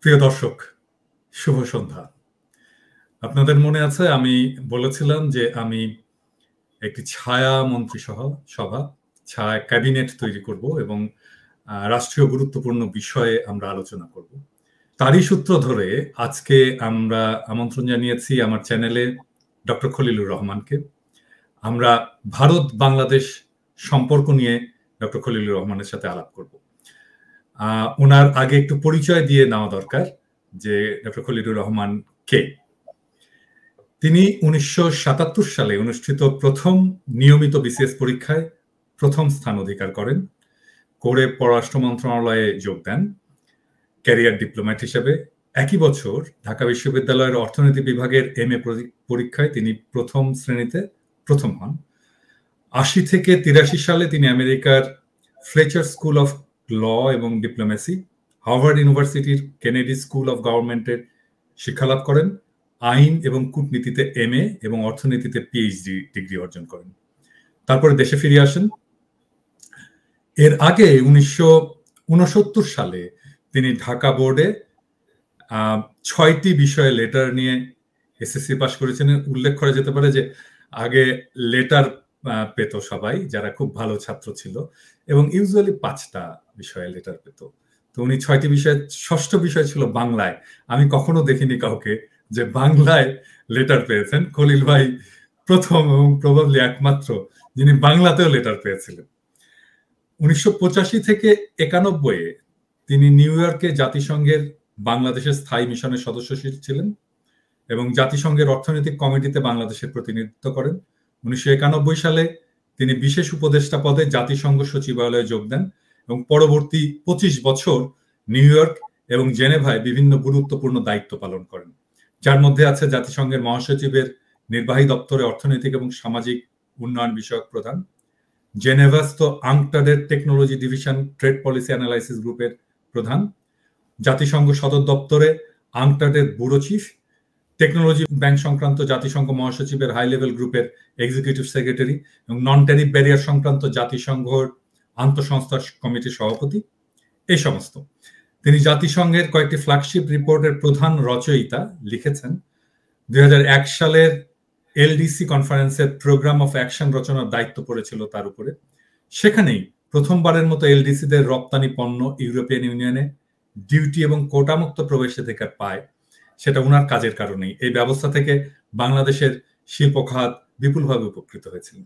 প্রিয় দর্শক, শুভ সন্ধ্যা। আপনাদের মনে আছে আমি বলেছিলাম যে আমি একটি ছায়া সভা ছায়া ক্যাবিনেট তৈরি করব এবং রাষ্ট্রীয় গুরুত্বপূর্ণ বিষয়ে আমরা আলোচনা করব। তারই সূত্র ধরে আজকে আমরা আমন্ত্রণ জানিয়েছি আমার চ্যানেলে ডক্টর খলিলুর রহমানকে। আমরা ভারত বাংলাদেশ সম্পর্ক নিয়ে ডক্টর খলিলুর রহমানের সাথে আলাপ করব। ওনার আগে একটু পরিচয় দিয়ে নেওয়া দরকার যে ডক্টর খলিলুর রহমান কে। তিনি 1977 সালে অনুষ্ঠিত প্রথম নিয়মিত বিসিএস পরীক্ষায় প্রথম স্থান অধিকার করেন, করে পররাষ্ট্র মন্ত্রণালয়ে যোগ দেন ক্যারিয়ার ডিপ্লোম্যাট হিসেবে। একই বছর ঢাকা বিশ্ববিদ্যালয়ের অর্থনীতি বিভাগের MA পরীক্ষায় তিনি প্রথম শ্রেণীতে প্রথম হন। 80 থেকে 83 সালে তিনি আমেরিকার ফ্লেচার স্কুল অফ ল এবং ডিপ্লোমেসি, হার্ভার্ড ইউনিভার্সিটির কেনেডি স্কুল অফ গভর্নমেন্টের শিক্ষালাভ করেন, আইন এবং কূটনীতিতে MA এবং অর্থনীতিতে PhD ডিগ্রি অর্জন করেন। তারপরে দেশে ফিরে আসেন। এর আগে 1969 সালে তিনি ঢাকা বোর্ডে 6টি বিষয়ে লেটার নিয়ে SSC পাস করেছেন। উল্লেখ করা যেতে পারে যে আগে লেটার পেত সবাই যারা খুব ভালো ছাত্র ছিল, এবং ইউজুয়ালি 5টা বিষয়ে লেটার পেত। তো উনি 6টি বিষয়ে, ষষ্ঠ বিষয় ছিল বাংলায়। আমি কখনো দেখিনি কাউকে যে বাংলায় লেটার পেয়েছেন। খলিল ভাই প্রথম এবং প্রবাবলি একমাত্র যিনি বাংলাতেও লেটার পেয়েছিলেন। 1985 থেকে 91 তিনি নিউ ইয়র্কে জাতিসংঘের বাংলাদেশের স্থায়ী মিশনের সদস্য ছিলেন এবং জাতিসংঘের অর্থনৈতিক কমিটিতে বাংলাদেশের প্রতিনিধিত্ব করেন। 1991 সালে তিনি বিশেষ উপদেষ্টা পদে জাতিসংঘ সচিবালয়ে যোগ দেন এবং পরবর্তী 25 বছর নিউ ইয়র্ক এবং জেনেভায় বিভিন্ন গুরুত্বপূর্ণ দায়িত্ব পালন করেন, যার মধ্যে আছে জাতিসংঘের মহাসচিবের নির্বাহী দপ্তরে অর্থনৈতিক এবং সামাজিক উন্নয়ন বিষয়ক প্রধান, জেনেভাস্থ আংটাডের technology division trade policy analysis গ্রুপের প্রধান, জাতিসংঘ সদর দপ্তরে আংটাডের ব্যুরো চিফ, টেকনোলজি ব্যাংক সংক্রান্ত জাতিসংঘ মহাসচিবের হাই লেভেল গ্রুপের এক্সিকিউটিভ সেক্রেটারি এবং নন ট্যারিফ ব্যারিয়ার সংক্রান্ত জাতিসংঘের আন্তঃসংস্থা কমিটির সভাপতি। এই সমস্ত তিনি জাতিসংঘের কয়েকটি ফ্ল্যাগশিপ রিপোর্টের প্রধান রচয়িতা, লিখেছেন। 2001 সালের LDC কনফারেন্সের প্রোগ্রাম অফ অ্যাকশন রচনার দায়িত্ব পড়েছিল তার উপরে। সেখানেই প্রথমবারের মতো LDCদের রপ্তানি পণ্য ইউরোপিয়ান ইউনিয়নে ডিউটি এবং কোটামুক্ত প্রবেশাধিকার পায়। সেটা ওনার কাজের কারণেই। এই ব্যবস্থা থেকে বাংলাদেশের শিল্প খাত বিপুলভাবে উপকৃত হয়েছিল।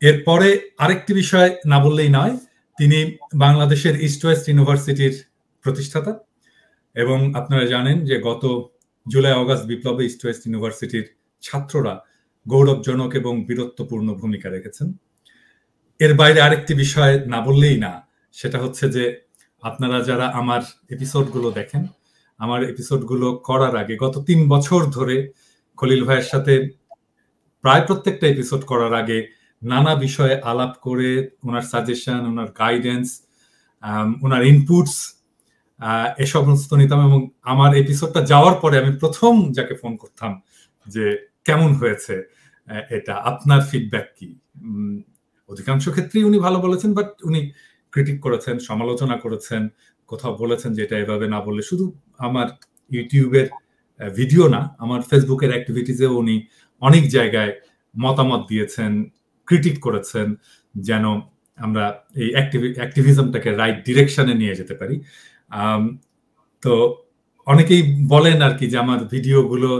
এরপরে আরেকটি বিষয় না বললেই নয়, তিনি বাংলাদেশের ইস্ট ওয়েস্ট ইউনিভার্সিটির প্রতিষ্ঠাতা এবং আপনারা জানেন যে গত জুলাই অগাস্ট বিপ্লবে ইস্ট ওয়েস্ট ইউনিভার্সিটির ছাত্ররা গৌরবজনক এবং বীরত্বপূর্ণ ভূমিকা রেখেছেন। এর বাইরে আরেকটি বিষয় না বললেই না, সেটা হচ্ছে যে আপনারা যারা আমার এপিসোডগুলো দেখেন, আমার এপিসোডগুলো করার আগে গত 3 বছর ধরে খলিল ভাইয়ের সাথে প্রায় প্রত্যেকটা এপিসোড করার আগে নানা বিষয়ে আলাপ করে ওনার সাজেশন, ওনার গাইডেন্স, ওনার ইনপুটস এ সমস্ত নিতাম। এবং আমার এপিসোডটা যাওয়ার পরে আমি প্রথম যাকে ফোন করতাম যে কেমন হয়েছে এটা, আপনার ফিডব্যাক কি। অধিকাংশ ক্ষেত্রেই উনি ভালো বলেছেন, বাট উনি ক্রিটিক করেছেন, সমালোচনা করেছেন, কোথাও বলেছেন যে এটা এভাবে না বললে। শুধু আমার ইউটিউবের ভিডিও না, আমার ফেসবুকের অ্যাক্টিভিটিসেও উনি অনেক জায়গায় মতামত দিয়েছেন, ক্রিটিক করেছেন, যেন আমরা এই অ্যাক্টিভিজমটাকে রাইট ডিরেকশনে নিয়ে যেতে পারি। তো অনেকেই বলেন আর কি যে আমার ভিডিওগুলো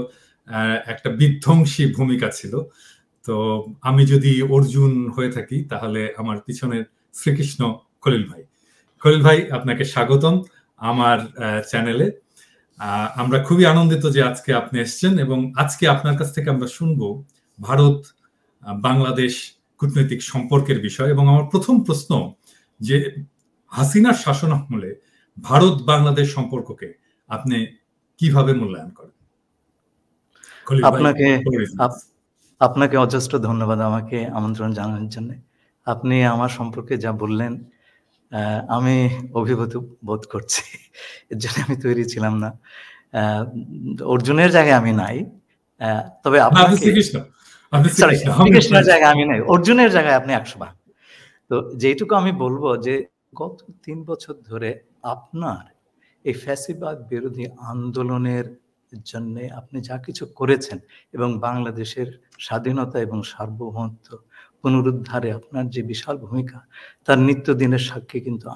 একটা বিধ্বংসী ভূমিকা ছিল। তো আমি যদি অর্জুন হয়ে থাকি তাহলে আমার পিছনের শ্রীকৃষ্ণ খলিল ভাই। খলিল ভাই, আপনাকে স্বাগতম আমার চ্যানেলে। আমরা খুবই আনন্দিত যে আজকে আপনি এসেছেন এবং আজকে আপনার কাছ থেকে আমরা শুনবো ভারত বাংলাদেশ কূটনৈতিক সম্পর্কের বিষয়। এবং আমার প্রথম প্রশ্ন যে হাসিনার শাসন আমলে ভারত বাংলাদেশ সম্পর্ককে আপনি কিভাবে মূল্যায়ন করেন? আপনাকে অজস্র ধন্যবাদ আমাকে আমন্ত্রণ জানানোর জন্য। আপনি আমার সম্পর্কে যা বললেন আমি অভিভূত বোধ করছি। এর জন্য আমি তৈরি ছিলাম না। অর্জুনের জায়গায় আমি নাই, তবে শ্রীকৃষ্ণের জায়গায় আমি নাই, অর্জুনের জায়গায় আপনি 100 ভাগ। তো যেটুকু আমি বলবো যে গত 3 বছর ধরে আপনার এই ফ্যাসিবাদ বিরোধী আন্দোলনের জন্য আপনি যা কিছু করেছেন এবং বাংলাদেশের স্বাধীনতা এবং সার্বভৌমত্ব পুনরুদ্ধারে আপনার যে বিশাল ভূমিকা, তার নিত্যদিনের সাক্ষী কিন্তু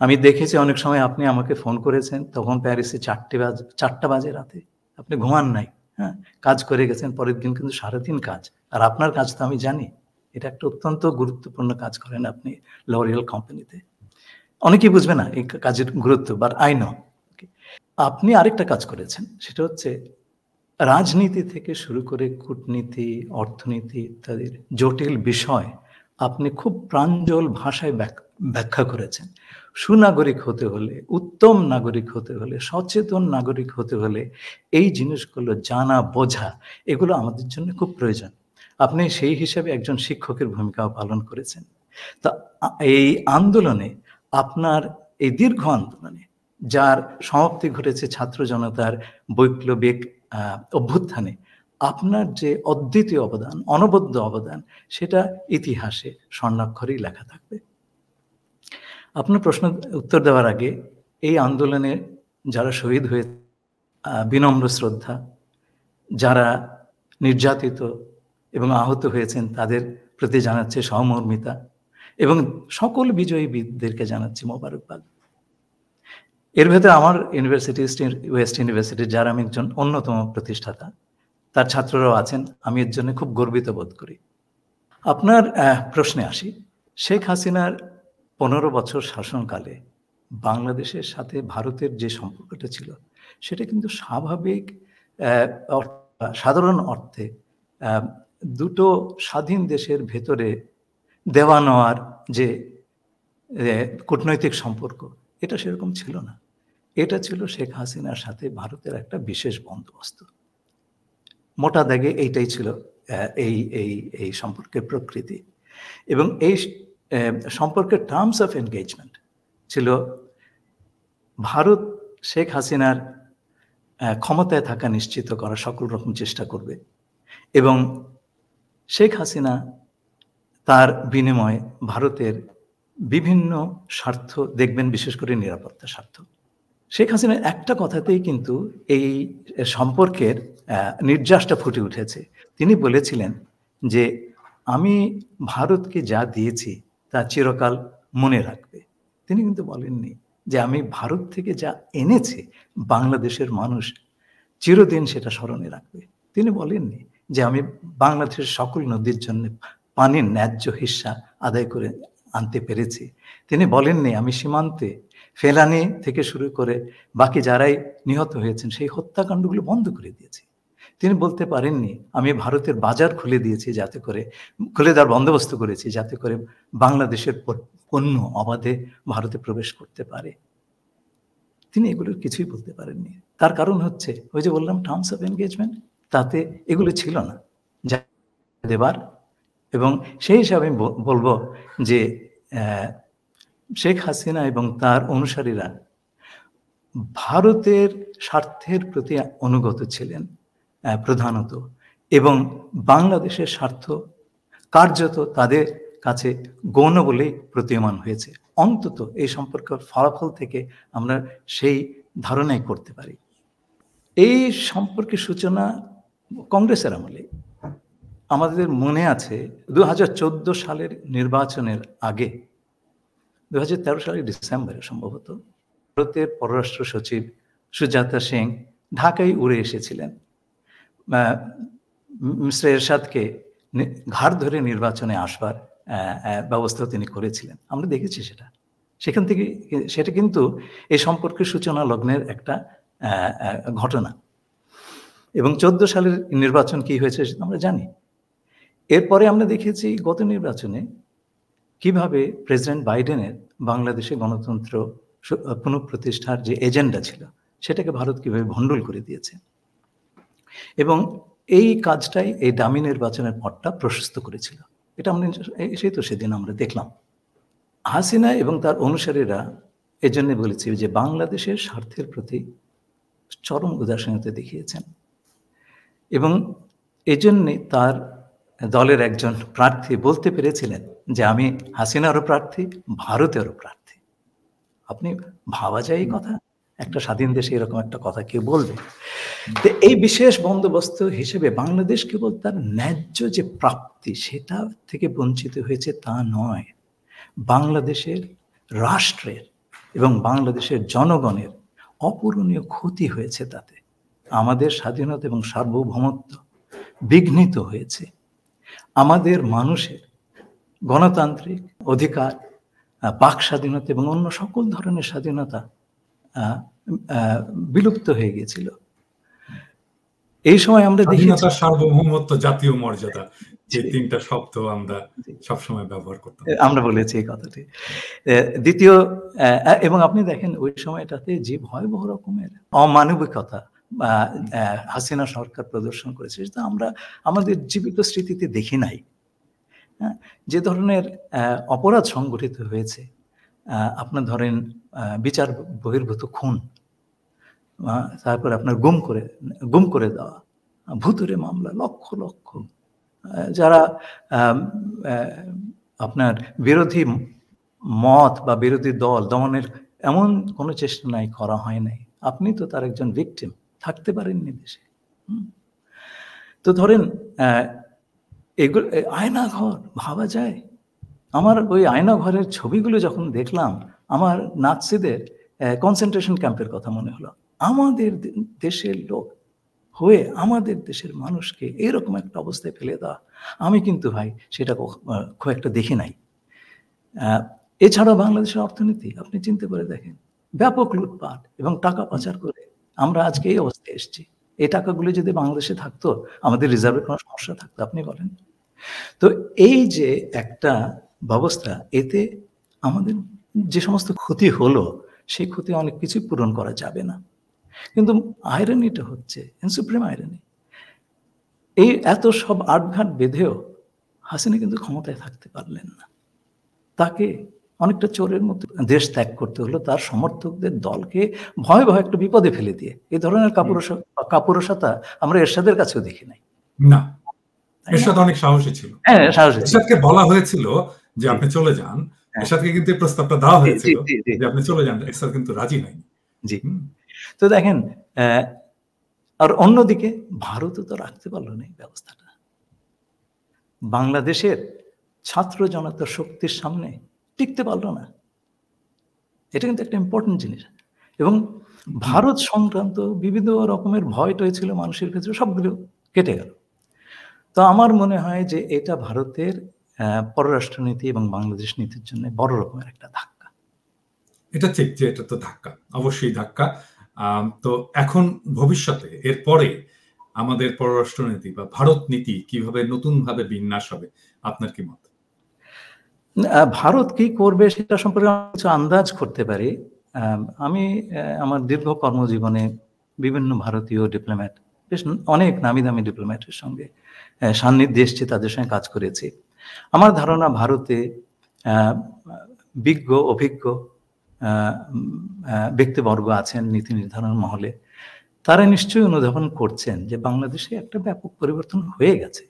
আমি দেখেছি অনেক সময় আপনি আমাকে ফোন করেছেন, তখন প্যারিসে 4টা বাজে রাতে, আপনি ঘুমান নাই, হ্যাঁ, কাজ করে গেছেন, পরের দিন কিন্তু সারাদিন কাজ। আর আপনার কাজ তো আমি জানি, এটা একটা অত্যন্ত গুরুত্বপূর্ণ কাজ করেন আপনি লরিয়াল কোম্পানিতে। অনেকেই বুঝবে না এই কাজের গুরুত্ব, বাট আই নো। আপনি আরেকটা কাজ করেছেন, সেটা হচ্ছে রাজনীতি থেকে শুরু করে কূটনীতি, অর্থনীতি ইত্যাদির জটিল বিষয় আপনি খুব প্রাঞ্জল ভাষায় ব্যাখ্যা করেছেন। সুনাগরিক হতে হলে, উত্তম নাগরিক হতে হলে, সচেতন নাগরিক হতে হলে এই জিনিসগুলো জানা, বোঝা, এগুলো আমাদের জন্য খুব প্রয়োজন। আপনি সেই হিসাবে একজন শিক্ষকের ভূমিকাও পালন করেছেন। তা এই আন্দোলনে, আপনার এই দীর্ঘ আন্দোলনে, যার সমাপ্তি ঘটেছে ছাত্র জনতার বৈপ্লবিক অভ্যুত্থানে, আপনার যে অদ্বিতীয় অবদান, অনবদ্য অবদান, সেটা ইতিহাসে স্বর্ণাক্ষরেই লেখা থাকবে। আপনার প্রশ্ন উত্তর দেওয়ার আগে, এই আন্দোলনে যারা শহীদ হয়ে, বিনম্র শ্রদ্ধা, যারা নির্যাতিত এবং আহত হয়েছেন তাদের প্রতি জানাচ্ছে সহমর্মিতা, এবং সকল বিজয়ী বীরদেরকে জানাচ্ছি মোবারকবাদ। এর ভেতরে আমার ইউনিভার্সিটি, ওয়েস্ট ইউনিভার্সিটি, যার আমি একজন অন্যতম প্রতিষ্ঠাতা, তার ছাত্ররাও আছেন, আমি এর জন্য খুব গর্বিত বোধ করি। আপনার প্রশ্নে আসি, শেখ হাসিনার 15 বছর শাসনকালে বাংলাদেশের সাথে ভারতের যে সম্পর্কটা ছিল, সেটা কিন্তু স্বাভাবিক, সাধারণ অর্থে দুটো স্বাধীন দেশের ভেতরে দেওয়া নেওয়ার যে কূটনৈতিক সম্পর্ক, এটা সেরকম ছিল না। এটা ছিল শেখ হাসিনার সাথে ভারতের একটা বিশেষ বন্দোবস্ত। মোটা দাগে এইটাই ছিল এই সম্পর্কের প্রকৃতি। এবং এই সম্পর্কের টার্মস অফ এনগেজমেন্ট ছিল, ভারত শেখ হাসিনার ক্ষমতায় থাকা নিশ্চিত করার সকল রকম চেষ্টা করবে, এবং শেখ হাসিনা তার বিনিময়ে ভারতের বিভিন্ন স্বার্থ দেখবেন, বিশেষ করে নিরাপত্তা স্বার্থ। শেখ হাসিনার একটা কথাতেই কিন্তু এই সম্পর্কের নির্যাসটা ফুটে উঠেছে। তিনি বলেছিলেন যে আমি ভারতকে যা দিয়েছি তা চিরকাল মনে রাখবে। তিনি কিন্তু বলেননি যে আমি ভারত থেকে যা এনেছি বাংলাদেশের মানুষ চিরদিন সেটা স্মরণে রাখবে। তিনি বলেননি যে আমি বাংলাদেশের সকল নদীর জন্য পানির ন্যায্য হিস্সা আদায় করে আনতে পেরেছি। তিনি বলেননি আমি সীমান্তে ফেলানি থেকে শুরু করে বাকি যারাই নিহত হয়েছেন সেই হত্যাকাণ্ডগুলো বন্ধ করে দিয়েছি। তিনি বলতে পারেননি আমি ভারতের বাজার খুলে দিয়েছি, যাতে করে খুলে দেওয়ার বন্দোবস্ত করেছি যাতে করে বাংলাদেশের পণ্য অবাধে ভারতে প্রবেশ করতে পারে। তিনি এগুলোর কিছুই বলতে পারেননি। তার কারণ হচ্ছে ওই যে বললাম টার্মস অফ এনগেজমেন্ট, তাতে এগুলো ছিল না যা দেবার। এবং সেই হিসাবে আমি বলবো যে শেখ হাসিনা এবং তার অনুসারীরা ভারতের স্বার্থের প্রতি অনুগত ছিলেন প্রধানত, এবং বাংলাদেশের স্বার্থ কার্যত তাদের কাছে গৌণ বলেই প্রতীয়মান হয়েছে। অন্তত এই সম্পর্কের ফলাফল থেকে আমরা সেই ধারণাই করতে পারি। এই সম্পর্কের সূচনা কংগ্রেসের আমলে। আমাদের মনে আছে 2014 সালের নির্বাচনের আগে, 2013 সালের ডিসেম্বরে সম্ভবত, ভারতের পররাষ্ট্র সচিব সুজাতা সিং ঢাকায় উড়ে এসেছিলেন। মিস্টার এরশাদকে ঘাড় ধরে নির্বাচনে আসবার ব্যবস্থা তিনি করেছিলেন। আমরা দেখেছি সেটা। সেখান থেকে সেটা কিন্তু এই সম্পর্কের সূচনা লগ্নের একটা ঘটনা। এবং 14 সালের নির্বাচন কি হয়েছে সেটা আমরা জানি। এরপরে আমরা দেখেছি গত নির্বাচনে কিভাবে প্রেসিডেন্ট বাইডেনের বাংলাদেশে গণতন্ত্র পুনঃপ্রতিষ্ঠার যে এজেন্ডা ছিল সেটাকে ভারত কিভাবে ভণ্ডুল করে দিয়েছে, এবং এই কাজটাই এই ডামি নির্বাচনের পথটা প্রশস্ত করেছিল। এটা আমরা সেদিন আমরা দেখলাম। হাসিনা এবং তার অনুসারীরা এজন্য বলেছি যে বাংলাদেশের স্বার্থের প্রতি চরম উদাসীনতা দেখিয়েছেন, এবং এজন্যে তার দলের একজন প্রার্থী বলতে পেরেছিলেন যে আমি হাসিনারও প্রার্থী, ভারতেরও প্রার্থী। আপনি ভাবা যায় এই কথা? একটা স্বাধীন দেশে এরকম একটা কথা কেউ বলবে? তো এই বিশেষ বন্দোবস্ত হিসেবে বাংলাদেশ কেবল তার ন্যায্য যে প্রাপ্তি সেটা থেকে বঞ্চিত হয়েছে তা নয়, বাংলাদেশের রাষ্ট্রের এবং বাংলাদেশের জনগণের অপূরণীয় ক্ষতি হয়েছে তাতে। আমাদের স্বাধীনতা এবং সার্বভৌমত্ব বিঘ্নিত হয়েছে, আমাদের মানুষের গণতান্ত্রিক অধিকার, বাক স্বাধীনতা এবং অন্য সকল ধরনের স্বাধীনতা বিলুপ্ত হয়ে গিয়েছিল। এই সময় আমরা দেখেছি সার্বভৌমত্ব, জাতীয় মর্যাদা, যে তিনটা শব্দ আমরা সবসময় ব্যবহার করতাম, আমরা বলেছি এই কথাটি। দ্বিতীয়, এবং আপনি দেখেন ওই সময়টাতে যে ভয়াবহ রকমের অমানবিকতা হাসিনা সরকার প্রদর্শন করেছে সেটা আমরা আমাদের জীবিত স্মৃতিতে দেখি নাই। যে ধরনের অপরাধ সংগঠিত হয়েছে, আপনার ধরেন বিচার বহির্ভূত খুন, তারপর আপনার গুম করে দেওয়া, ভুতুরে মামলা, লক্ষ লক্ষ, যারা আপনার বিরোধী মত বা বিরোধী দল দমনের এমন কোনো চেষ্টা নাই, করা হয় নাই। আপনি তো তার একজন ভিকটিম, থাকতে পারেননি দেশে। তো ধরেন এগুলো আয়নাঘর ভাবা যায়। আমার ওই আয়নাঘরের ছবিগুলো যখন দেখলাম, আমার নাৎসিদের কনসেন্ট্রেশন ক্যাম্পের কথা মনে হলো। আমাদের দেশের লোক হয়ে আমাদের দেশের মানুষকে এরকম একটা অবস্থায় ফেলে দেওয়া, আমি কিন্তু ভাই সেটা খুব একটা দেখি নাই। এছাড়াও বাংলাদেশের অর্থনীতি আপনি চিন্তা করে দেখেন, ব্যাপক লুটপাট এবং টাকা পাচার করে আমরা আজকে এই অবস্থায় এসেছি। এই টাকাগুলো যদি বাংলাদেশে থাকতো, আমাদের রিজার্ভের কোনো সমস্যা থাকতো? আপনি বলেন। তো এই যে একটা ব্যবস্থা, এতে আমাদের যে সমস্ত ক্ষতি হলো, সেই ক্ষতি অনেক কিছু পূরণ করা যাবে না। কিন্তু আয়রনিটা হচ্ছে, সুপ্রিম আয়রনি, এই এত সব আটঘাট বেঁধেও হাসিনা কিন্তু ক্ষমতায় থাকতে পারলেন না। তাকে অনেকটা চোরের মতো দেশ ত্যাগ করতে হলো, তার সমর্থকদের দলকে ভয়ে ভয়ে একটা বিপদে ফেলে দিয়ে। এই ধরনের কাপুরুষতা আমরা এরশাদের কাছেও দেখি নাই। না, এরশাদ অনেক সাহসী ছিল। হ্যাঁ, সাহসী। এরশাদকে বলা হয়েছিল যে আপনি চলে যান, এরশাদকে কিন্তু এই প্রস্তাবটা দেওয়া হয়েছিল যে আপনি চলে যান, এরশাদ কিন্তু রাজি হয়নি। জি। তো দেখেন, আর অন্যদিকে ভারতও তো রাখতে পারলো না এই ব্যবস্থাটা। বাংলাদেশের ছাত্র জনতার শক্তির সামনে টিকতে পারলো না। এটা কিন্তু একটা ইম্পর্টেন্ট জিনিস। এবং ভারত সংক্রান্ত বিভিন্ন রকমের ভয় টয় ছিল মানুষের ক্ষেত্রে, সবগুলো কেটে গেল। তো আমার মনে হয় যে এটা ভারতের পররাষ্ট্রনীতি এবং বাংলাদেশ নীতির জন্য বড় রকমের একটা ধাক্কা। এটা ঠিক যে এটা তো ধাক্কা, অবশ্যই ধাক্কা। তো এখন ভবিষ্যতে এরপরে আমাদের পররাষ্ট্রনীতি বা ভারত নীতি কিভাবে নতুন ভাবে বিন্যাস হবে, আপনার কি মত? ভারত কি করবে সেটা সম্পর্কে কিছু আন্দাজ করতে পারি। আমি আমার দীর্ঘ কর্মজীবনে বিভিন্ন ভারতীয় ডিপ্লোম্যাট, বেশ অনেক নামি দামি ডিপ্লোম্যাটের সঙ্গে সান্নিধ্যে এসেছি, তাদের সঙ্গে কাজ করেছি। আমার ধারণা ভারতে বিজ্ঞ অভিজ্ঞ ব্যক্তিবর্গ আছেন নীতি নির্ধারণ মহলে, তারা নিশ্চয়ই অনুধাবন করছেন যে বাংলাদেশে একটা ব্যাপক পরিবর্তন হয়ে গেছে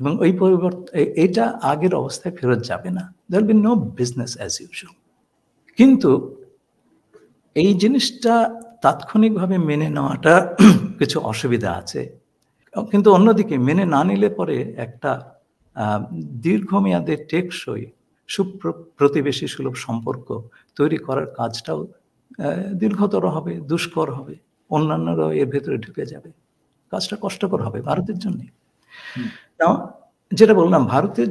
এবং ওই পরিবর্তন, এইটা আগের অবস্থায় ফেরত যাবে না। There will be no business as usual. কিন্তু এই জিনিসটা তাৎক্ষণিকভাবে মেনে নেওয়াটা কিছু অসুবিধা আছে। কিন্তু অন্যদিকে মেনে না নিলে পরে একটা দীর্ঘমেয়াদে টেকসই প্রতিবেশী সুলভ সম্পর্ক তৈরি করার কাজটাও দীর্ঘতর হবে, দুষ্কর হবে, অন্যান্যরাও এর ভেতরে ঢুকে যাবে, কাজটা কষ্টকর হবে ভারতের জন্য। যেটা বললাম, ভারতের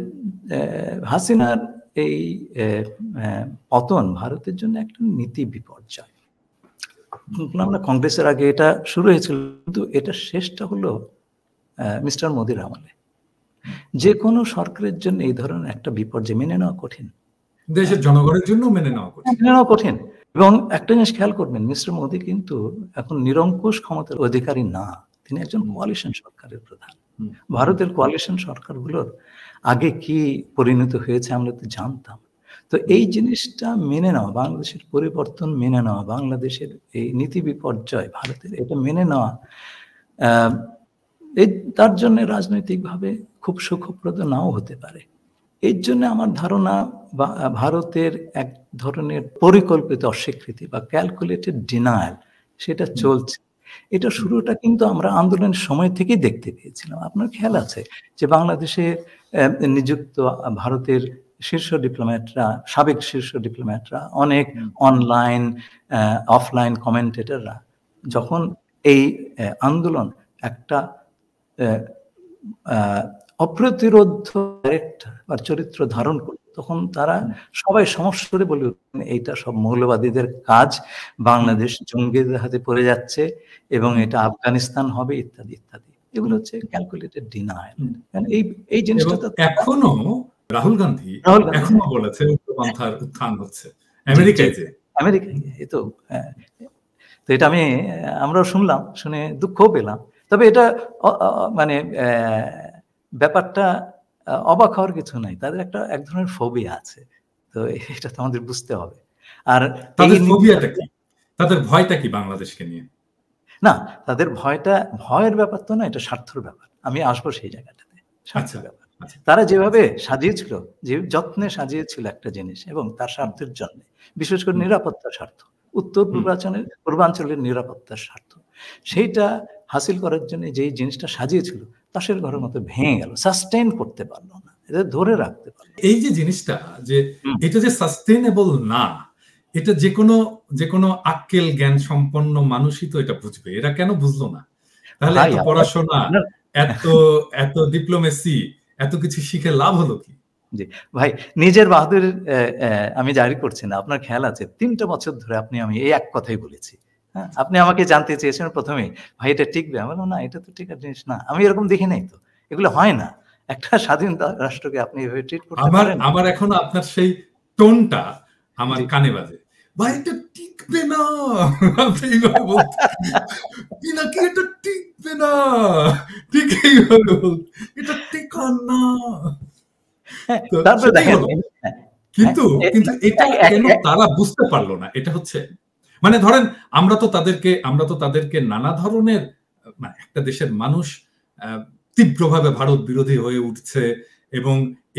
হাসিনার এই পতন ভারতের জন্য একটা নীতি বিপর্যয়। আমরা কংগ্রেসের আগে এটা শুরু হয়েছিল, কিন্তু এটা শেষটা হলো মিস্টার মোদির আমলে। যে কোনো সরকারের জন্য এই ধরনের একটা বিপর্যয় মেনে নেওয়া কঠিন, দেশের জনগণের জন্য মেনে নেওয়া কঠিন। এবং একটা জিনিস খেয়াল করবেন, মিস্টার মোদি কিন্তু এখন নিরঙ্কুশ ক্ষমতার অধিকারী না, তিনি একজন কোয়ালিশন সরকারের প্রধান। ভারতের কোয়ালিশন সরকারগুলোর আগে কি পরিণত হয়েছে আমরা তো জানতাম। তো এই জিনিসটা মেনে নেওয়া, বাংলাদেশের পরিবর্তন মেনে নেওয়া, বাংলাদেশের এই নীতি বিপর্যয় ভারতের, এটা মেনে নেওয়া এই তার জন্য রাজনৈতিকভাবে খুব সুখপ্রদ নাও হতে পারে। এর জন্য আমার ধারণা ভারতের এক ধরনের পরিকল্পিত অস্বীকৃতি বা ক্যালকুলেটেড ডিনায়াল সেটা চলছে। এটা শুরুটা কিন্তু আমরা আন্দোলনের সময় থেকেই দেখতে পেয়েছিলাম। আপনার খেয়াল আছে যে বাংলাদেশে নিযুক্ত ভারতের শীর্ষ ডিপ্লোম্যাটরা, সাবেক শীর্ষ ডিপ্লোম্যাটরা, অনেক অনলাইন অফলাইন কমেন্টেটররা যখন এই আন্দোলন একটা অপ্রতিরোধ ক্যারেক্টার বা চরিত্র ধারণ করল, তখন তারা সবাই সমস্যারে বলে উঠলেন এইটা সব মৌলবাদীদের কাজ, বাংলাদেশ জঙ্গিদের হাতে পড়ে যাচ্ছে এবং এটা আফগানিস্তান হবে ইত্যাদি ইত্যাদি। এগুলো হচ্ছে ক্যালকুলেটেড ডিনায়াল। এই জিনিসটা তো এখনো রাহুল গান্ধী এখনো বলেছে উগ্রপন্থার উত্থান হচ্ছে আমেরিকায়। এই তো এটা আমরাও শুনলাম, শুনে দুঃখও পেলাম। তবে এটা মানে ব্যাপারটা অবাক হওয়ার কিছু নাই, তাদের এক ধরনের ফোবিয়া আছে, তো এটা তো আমাদের বুঝতে হবে। আর তাদের ফোবিয়াটা কি, তাদের ভয়টা কি বাংলাদেশকে নিয়ে? না, তাদের ভয়ের ব্যাপার তো না, এটা স্বার্থের ব্যাপার। আমি আসবো সেই জায়গাটাতে, স্বার্থের ব্যাপার। তারা যেভাবে সাজিয়েছিল, যে যত্নে সাজিয়েছিল একটা জিনিস এবং তার স্বার্থের জন্য, বিশেষ করে নিরাপত্তার স্বার্থ, উত্তর পূর্বাঞ্চলের নিরাপত্তার স্বার্থ, সেইটা হাসিল করার জন্য যেই জিনিসটা সাজিয়েছিল তাসের ঘরের মতো ভেঙে গেল, সাস্টেইন করতে পারলো না, এটা ধরে রাখতে পারলো। এই যে জিনিসটা, যে এটা যে সাস্টেইনেবল না, এটা যে কোনো আক্কেল জ্ঞান সম্পন্ন মানুষই তো এটা বুঝবে। এরা কেন বুঝলো না? তাহলে এত পড়াশোনা, এত ডিপ্লোমেসি, এত কিছু শিখে লাভ হলো কি? জি ভাই, নিজের বাহাদুর আমি জারি করছি না। আপনার খেয়াল আছে 3টা বছর ধরে আমি এই এক কথাই বলেছি। হ্যাঁ, আপনি আমাকে জানতে চেয়েছেন প্রথমেই, ভাই এটা টিকবে? আমি বললাম না, এটা তো টিকার জিনিস না। আমি এরকম দেখি নাই তো, এগুলো হয় না। একটা স্বাধীন রাষ্ট্রকে আপনি এভাবে ট্রিট করতে পারেন? আমার এখনো আপনার সেই টোনটা আমার কানে বাজে, ভাই এটা টিকবে না, আপনি এইভাবে বলতে, নাকি এটা টিকবে না, ঠিক এইভাবে বলতে, এটা টিকার না। কিন্তু এটা কেন তারা বুঝতে পারলো না? এটা হচ্ছে, মানে ধরেন আমরা তো তাদেরকে নানা ধরনের, মানে একটা দেশের মানুষ তীব্রভাবে ভারত বিরোধী হয়ে উঠছে এবং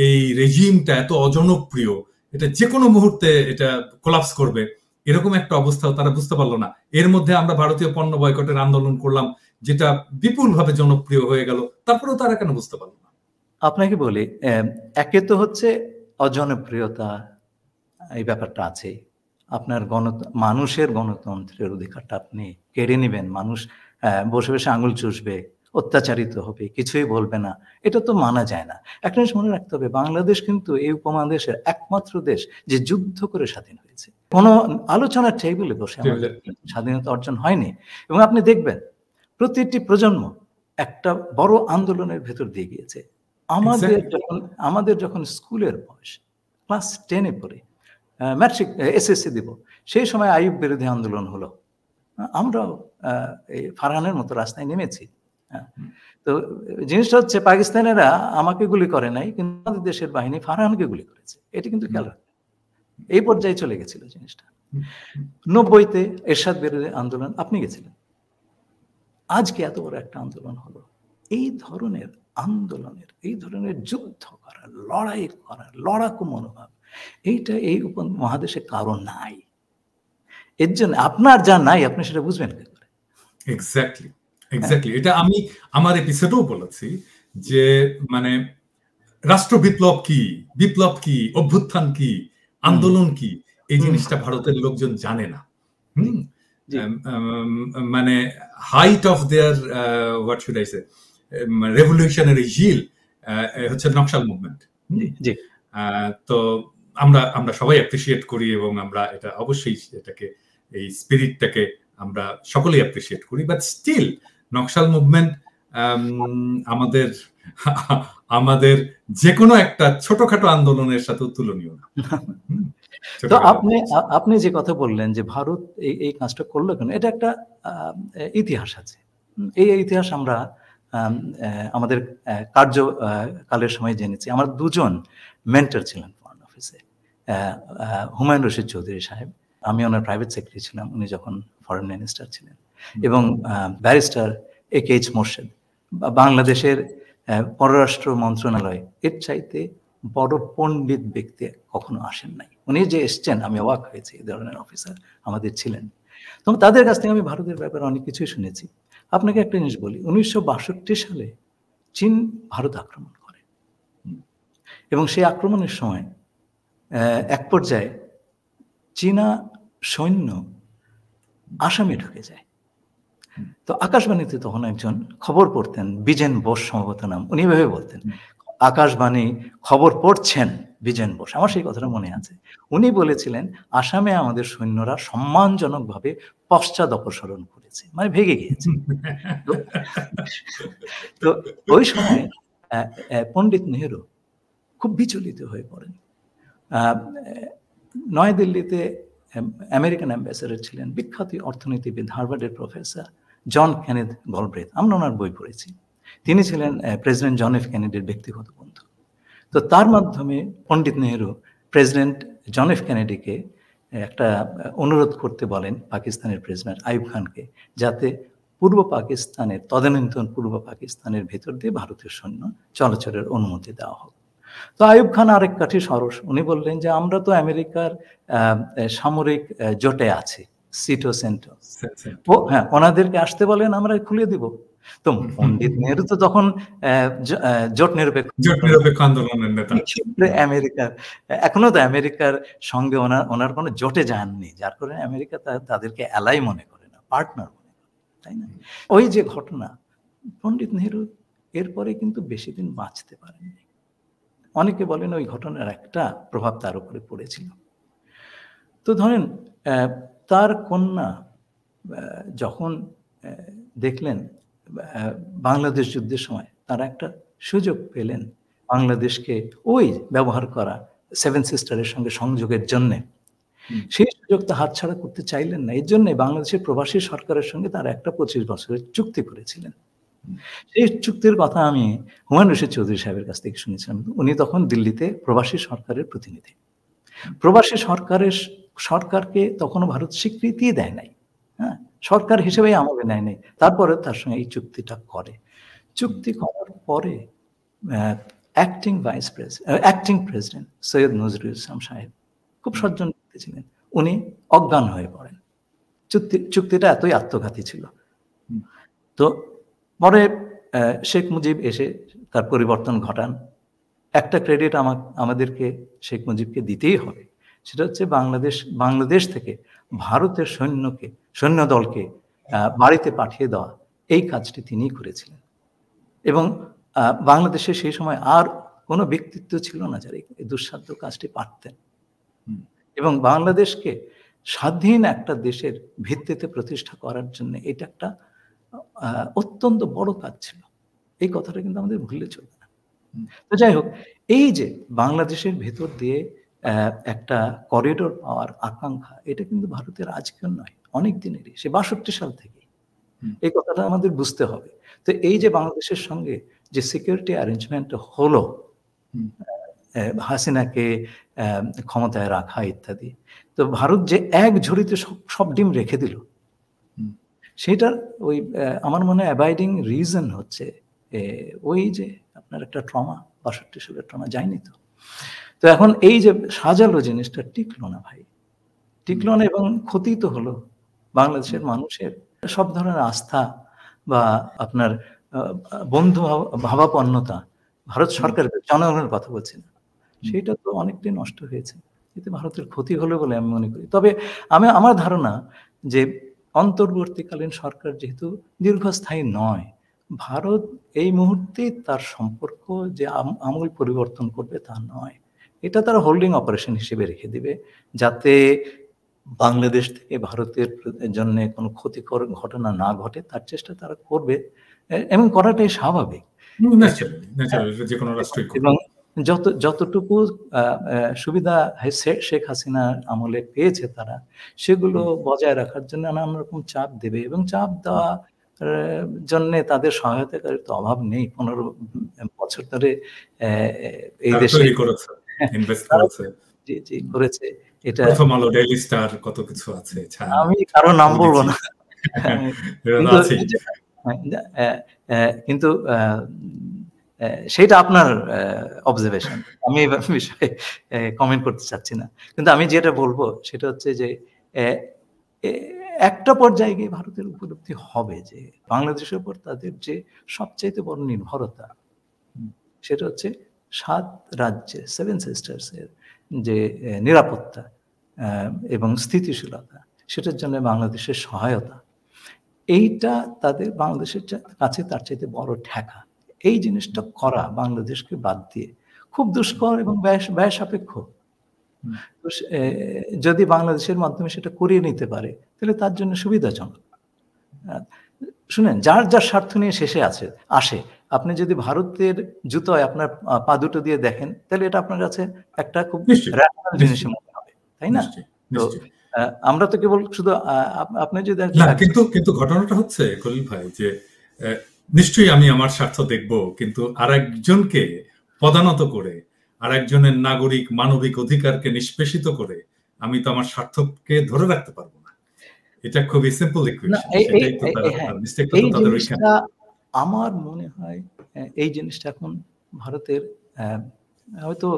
এই রেজিমটা এত অজনপ্রিয়, এটা যে কোনো মুহূর্তে এটা কোলাপস করবে, এরকম একটা অবস্থাও তারা বুঝতে পারলো না। এর মধ্যে আমরা ভারতীয় পণ্য বয়কটের আন্দোলন করলাম, যেটা বিপুলভাবে জনপ্রিয় হয়ে গেল, তারপরেও তারা কেন বুঝতে পারলো না? আপনাকে বলি, একে তো হচ্ছে অজনপ্রিয়তা, এই ব্যাপারটা আছে। আপনার মানুষের গণতন্ত্রের অধিকারটা আপনি কেড়ে নেবেন, মানুষ বসে বসে আঙুল চুষবে, অত্যাচারিত হবে, কিছুই বলবে না, এটা তো মানা যায় না। একটা জিনিস মনে রাখতে হবে, বাংলাদেশ কিন্তু এই উপমহাদেশের একমাত্র দেশ যে যুদ্ধ করে স্বাধীন হয়েছে। কোনো আলোচনার টেবিলে বসে আমাদের স্বাধীনতা অর্জন হয়নি। এবং আপনি দেখবেন প্রতিটি প্রজন্ম একটা বড় আন্দোলনের ভেতর দিয়ে গিয়েছে। আমাদের যখন স্কুলের বয়স, ক্লাস 10-এ পড়ে, ম্যাট্রিক এসএসসি দিব, সেই সময় আইয়ুব বিরোধী আন্দোলন হলো, আমরাও এই ফারহানের মতো রাস্তায় নেমেছি। তো জিনিসটা হচ্ছে, পাকিস্তানেরা আমাকে গুলি করে নাই, কিন্তু আমাদের দেশের বাহিনী ফারহানকে গুলি করেছে। এটি কিন্তু খেয়াল রাখতে, এই পর্যায়ে চলে গেছিল জিনিসটা। 90-তে এরশাদ বিরোধী আন্দোলন, আপনি গেছিলেন। আজকে এত বড় একটা আন্দোলন হলো। এই ধরনের আন্দোলনের, এই ধরনের যুদ্ধ করা, লড়াই করা, লড়াকু মনোভাব, এইটা এই উপমহাদেশে কারো নাই। এর জন্য আপনার যা নাই, আপনি সেটা বুঝবেন কি করে? এক্স্যাক্টলি। এটা আমি আমার এপিসোডেও বলেছি যে, মানে রাষ্ট্র বিপ্লব কি, অভ্যুত্থান কি, আন্দোলন কি, এই জিনিসটা ভারতের লোকজন জানে না। মানে height of their what should I say revolutionary zeal হচ্ছে নকশাল মুভমেন্ট। তো আমরা সবাই অ্যাপ্রিশিয়েট করি এবং আমরা এটা অবশ্যই এটাকে, এই স্পিরিটটাকে আমরা সকলেই অ্যাপ্রিশিয়েট করি, বাট স্টিল নকশাল মুভমেন্ট আমাদের যে কোনো একটা ছোটখাটো আন্দোলনের সাথে তুলনীয় না। তো আপনি যে কথা বললেন যে ভারত এই কাজটা করলো কেন, এটা একটা ইতিহাস আছে। এই ইতিহাস আমরা আমাদের কার্যকালের সময় জেনেছি। আমার 2জন মেন্টর ছিলেন ফরেন অফিসে, হুমায়ুন রশিদ চৌধুরী সাহেব, আমি ওনার প্রাইভেট সেক্রেটারি ছিলাম উনি যখন ফরেন মিনিস্টার ছিলেন, এবং ব্যারিস্টার AK মোর্শেদ, বাংলাদেশের পররাষ্ট্র মন্ত্রণালয় এর চাইতে বড় পণ্ডিত ব্যক্তি কখনো আসেন নাই। উনি যে এসছেন আমি অবাক হয়েছি, এই ধরনের অফিসার আমাদের ছিলেন। তো তাদের কাছ থেকে আমি ভারতের ব্যাপারে অনেক কিছুই শুনেছি। আপনাকে একটা জিনিস বলি, 1962 সালে চীন ভারত আক্রমণ করে এবং সেই আক্রমণের সময় এক পর্যায়ে চীনা সৈন্য আসামে ঢুকে যায়। তো আকাশবাণীতে তখন একজন খবর পড়তেন, বিজেন বোস সম্ভবত নাম, উনি এভাবে বলতেন, আকাশবাণী খবর পড়ছেন বিজেন বোস, আমার সেই কথাটা মনে আছে। উনি বলেছিলেন আসামে আমাদের সৈন্যরা সম্মানজনকভাবে পশ্চাৎ অপসরণ করেছে, মানে ভেগে গিয়েছে। তো ওই সময় পণ্ডিত নেহেরু খুব বিচলিত হয়ে পড়েন। নয়াদিল্লিতে আমেরিকান অ্যাম্বাসেডর ছিলেন বিখ্যাত অর্থনীতিবিদ, হার্ভার্ডের প্রফেসর জন কেনেথ গলব্রেথ, আমরা ওনার বই পড়েছি। তিনি ছিলেন প্রেসিডেন্ট জন এফ কেনেডির ব্যক্তিগত বন্ধু। তো তার মাধ্যমে পণ্ডিত নেহেরু প্রেসিডেন্ট জন এফ কেনেডিকে একটা অনুরোধ করতে বলেন পাকিস্তানের প্রেসিডেন্ট আইয়ুব খানকে, যাতে পূর্ব পাকিস্তানের, তদানীন্তন পূর্ব পাকিস্তানের ভেতর দিয়ে ভারতীয় সৈন্য চলাচলের অনুমতি দেওয়া হোক। তো আইয়ুব খান আরেক কাঠি সরস, উনি বললেন যে আমরা তো আমেরিকার সামরিক জোটে আছি, সিটো সেন্টো, হ্যাঁ, ওনাদেরকে আসতে বলেন, আমরা খুলে দিব। তো পণ্ডিত নেহেরু তো তখন জোট নিরপেক্ষ আন্দোলনের নেতা, আমেরিকার এখনো তো আমেরিকার সঙ্গে ওনার কোনো জোটে যাননি, যার কারণে আমেরিকা তাদেরকে অ্যালাই মনে করে না, পার্টনার মনে করে, তাই না? ওই যে ঘটনা, পণ্ডিত নেহেরু এরপরে কিন্তু বেশি দিন বাঁচতে পারেননি। অনেকে বলেন ওই ঘটনার একটা প্রভাব তার উপরে পড়েছিল। তো ধরেন তার কন্যা যখন দেখলেন বাংলাদেশ যুদ্ধের সময় তারা একটা সুযোগ পেলেন বাংলাদেশকে ওই ব্যবহার করা সেভেন সিস্টারের সঙ্গে সংযোগের জন্য, সেই সুযোগটা হাতছাড়া করতে চাইলেন না। এর জন্য বাংলাদেশের প্রবাসী সরকারের সঙ্গে তারা একটা 25 বছরের চুক্তি করেছিলেন। সেই চুক্তির কথা আমি হুমায়ুন রশিদ চৌধুরী সাহেবের কাছ থেকে শুনেছিলাম। উনি তখন দিল্লিতে প্রবাসী সরকারের প্রতিনিধি। প্রবাসী সরকারকে তখনও ভারত স্বীকৃতি দেয় নাই, হ্যাঁ, সরকার হিসেবে আমলে নেয় নাই। তারপরে তার সঙ্গে এই চুক্তিটা করে। চুক্তি করার পরে অ্যাক্টিং প্রেসিডেন্ট সৈয়দ নজরুল ইসলাম সাহেব খুব সজ্জন ব্যক্তি ছিলেন, উনি অজ্ঞান হয়ে পড়েন। চুক্তিটা এতই আত্মঘাতী ছিল। তো পরে শেখ মুজিব এসে তার পরিবর্তন ঘটান। একটা ক্রেডিট আমাদেরকে শেখ মুজিবকে দিতেই হবে, সেটা হচ্ছে বাংলাদেশ থেকে ভারতের সৈন্য দলকে বাড়িতে পাঠিয়ে দেওয়া, এই কাজটি তিনিই করেছিলেন। এবং বাংলাদেশে সেই সময় আর কোনো ব্যক্তিত্ব ছিল না যারা এই দুঃসাধ্য কাজটি পারতেন। এবং বাংলাদেশকে স্বাধীন একটা দেশের ভিত্তিতে প্রতিষ্ঠা করার জন্য এটা একটা অত্যন্ত বড় কাজ ছিল। এই কথাটা কিন্তু আমাদের ভুললে চলবে না। তো যাই হোক, এই যে বাংলাদেশের ভেতর দিয়ে একটা করিডোর পাওয়ার আকাঙ্ক্ষা, এটা কিন্তু ভারতের আজকের নয়, অনেক দিনেরই, সে 62 সাল থেকে। এই কথাটা আমাদের বুঝতে হবে। তো এই যে বাংলাদেশের সঙ্গে যে সিকিউরিটি অ্যারেঞ্জমেন্ট হলো, হাসিনাকে ক্ষমতায় রাখা ইত্যাদি, তো ভারত যে এক ঝুড়িতে সব ডিম রেখে দিল, সেটার ওই আমার মনে হয় অ্যাবাইডিং রিজন হচ্ছে ওই যে আপনার একটা ট্রমা, 62 সালের ট্রমা যায়নি তো। তো এখন এই যে সাজালো জিনিসটা টিকলো না ভাই, টিকলো না, এবং ক্ষতি তো হলো বাংলাদেশের মানুষের সব ধরনের আস্থা বা আপনার বন্ধু ভাবাপন্নতা, ভারত সরকারের জনগণের কথা বলছি না, সেটা তো অনেকটাই নষ্ট হয়েছে। এতে ভারতের ক্ষতি হলো বলে আমি মনে করি। তবে আমার ধারণা যে অন্তর্বর্তীকালীন সরকার যেহেতু দীর্ঘস্থায়ী নয়, ভারত এই মুহূর্তে তার সম্পর্ক যে আমূল পরিবর্তন করবে তা নয়, এটা তারা হোল্ডিং অপারেশন হিসেবে রেখে দিবে, যাতে বাংলাদেশ থেকে ভারতের জন্য কোনো ক্ষতিকর ঘটনা না ঘটে, তার চেষ্টা তারা করবে, এবং করাটাই স্বাভাবিক। এবং যতটুকু সুবিধা শেখ হাসিনা আমলে পেয়েছে তারা, সেগুলো বজায় রাখার জন্য নানান রকম চাপ দেবে, এবং চাপ দেওয়া জন্য তাদের সহায়তাকারীর তো অভাব নেই। 15 বছর ধরে এই দেশে করেছে। এটা প্রথম আলো, ডেইলি স্টার, কত কিছু আছে, আমি কারো নাম বলবো না, কিন্তু সেটা আপনার অবজারভেশন, আমি এই বিষয়ে কমেন্ট করতে চাচ্ছি না। কিন্তু আমি যেটা বলবো সেটা হচ্ছে যে একটা পর্যায়ে গিয়ে ভারতের উপলব্ধি হবে যে বাংলাদেশের উপর তাদের যে সবচাইতে বড় নির্ভরতা, সেটা হচ্ছে 7 রাজ্যে 7 সিস্টার্স এর যে নিরাপত্তা এবং স্থিতিশীলতা, সেটার জন্য বাংলাদেশের সহায়তা, এইটা তাদের বাংলাদেশের কাছে তার চাইতে বড় ঠেকা। এই জিনিসটা করা বাংলাদেশকে বাদ দিয়ে খুব দুষ্কর এবং ব্যয় সাপেক্ষ। যদি বাংলাদেশের মাধ্যমে সেটা করিয়ে নিতে পারে তাহলে তার জন্য সুবিধাজনক। শুনেন, যার যার স্বার্থ নিয়ে শেষে আসে, আপনি যদি ভারতের জুতোয় আপনার পা দুটো দিয়ে দেখেন তাহলে এটা আপনার কাছে একটা খুব র্যাশনাল জিনিসের মনে হবে, তাই না? তো আমরা তো কেবল শুধু আপনি যদি না, কিন্তু ঘটনাটা হচ্ছে খলিল ভাই যে নিশ্চয়ই আমি আমার স্বার্থ দেখব, কিন্তু আরেকজনকে পদানত করে, আরেকজনের নাগরিক মানবিক অধিকারকে নিষ্পেষিত করে আমি তো আমার স্বার্থকে ধরে রাখতে পারবো না। এটা খুবই সিম্পল ইকুয়েশন। সেটাই তো তার মিস্টেকটা তো তাদের ওইখানে। আমার মনে হয় এই জিনিসটা এখন ভারতের হয়তো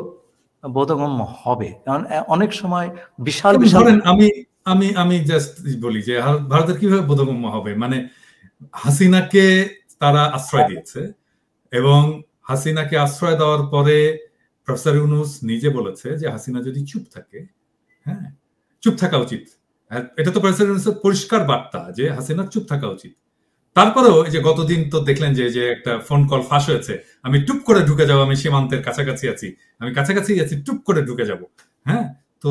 বোধগম্য হবে, কারণ অনেক সময় বিশাল বিশাল আমি জাস্ট বলি যে ভারতের কিভাবে বোধগম্য হবে, মানে হাসিনাকে তারা আশ্রয় দিয়েছে এবং হাসিনাকে আশ্রয় দেওয়ার পরে প্রফেসর ইউনূস নিজে বলেছে যে হাসিনা যদি চুপ থাকে, হ্যাঁ চুপ থাকা উচিত। এটা তো প্রফেসর ইউনূসের পরিষ্কার বার্তা যে হাসিনার চুপ থাকা উচিত। তারপরেও এই যে গতদিন তো দেখলেন যে একটা ফোন কল ফাঁস হয়েছে, আমি টুপ করে ঢুকে যাবো, আমি সীমান্তের কাছাকাছি আছি, আমি কাছাকাছি আছি, টুপ করে ঢুকে যাব। হ্যাঁ, তো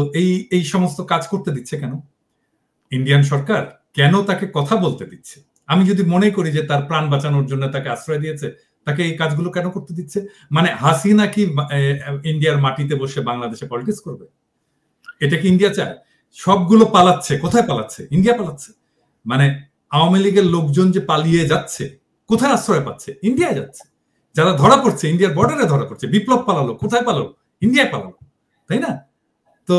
এই সমস্ত কাজ করতে দিচ্ছে কেন ইন্ডিয়ান সরকার? কেন তাকে কথা বলতে দিচ্ছে? আমি যদি মনে করি যে তার প্রাণ বাঁচানোর জন্য তাকে আশ্রয় দিয়েছে, তাকে এই কাজগুলো কেন করতে দিচ্ছে? মানে হাসিনা কি ইন্ডিয়ার মাটিতে বসে বাংলাদেশে পলিটিক্স করবে? এটা কি ইন্ডিয়া চায়? সবগুলো পালাচ্ছে, কোথায় পালাচ্ছে? ইন্ডিয়া পালাচ্ছে। মানে আওয়ামী লীগের লোকজন যে পালিয়ে যাচ্ছে, কোথায় আশ্রয় পাচ্ছে? ইন্ডিয়ায় যাচ্ছে। যারা ধরা পড়ছে ইন্ডিয়ার বর্ডারে ধরা পড়ছে। বিপ্লব পালালো, কোথায় পালালো? ইন্ডিয়ায় পালালো, তাই না? তো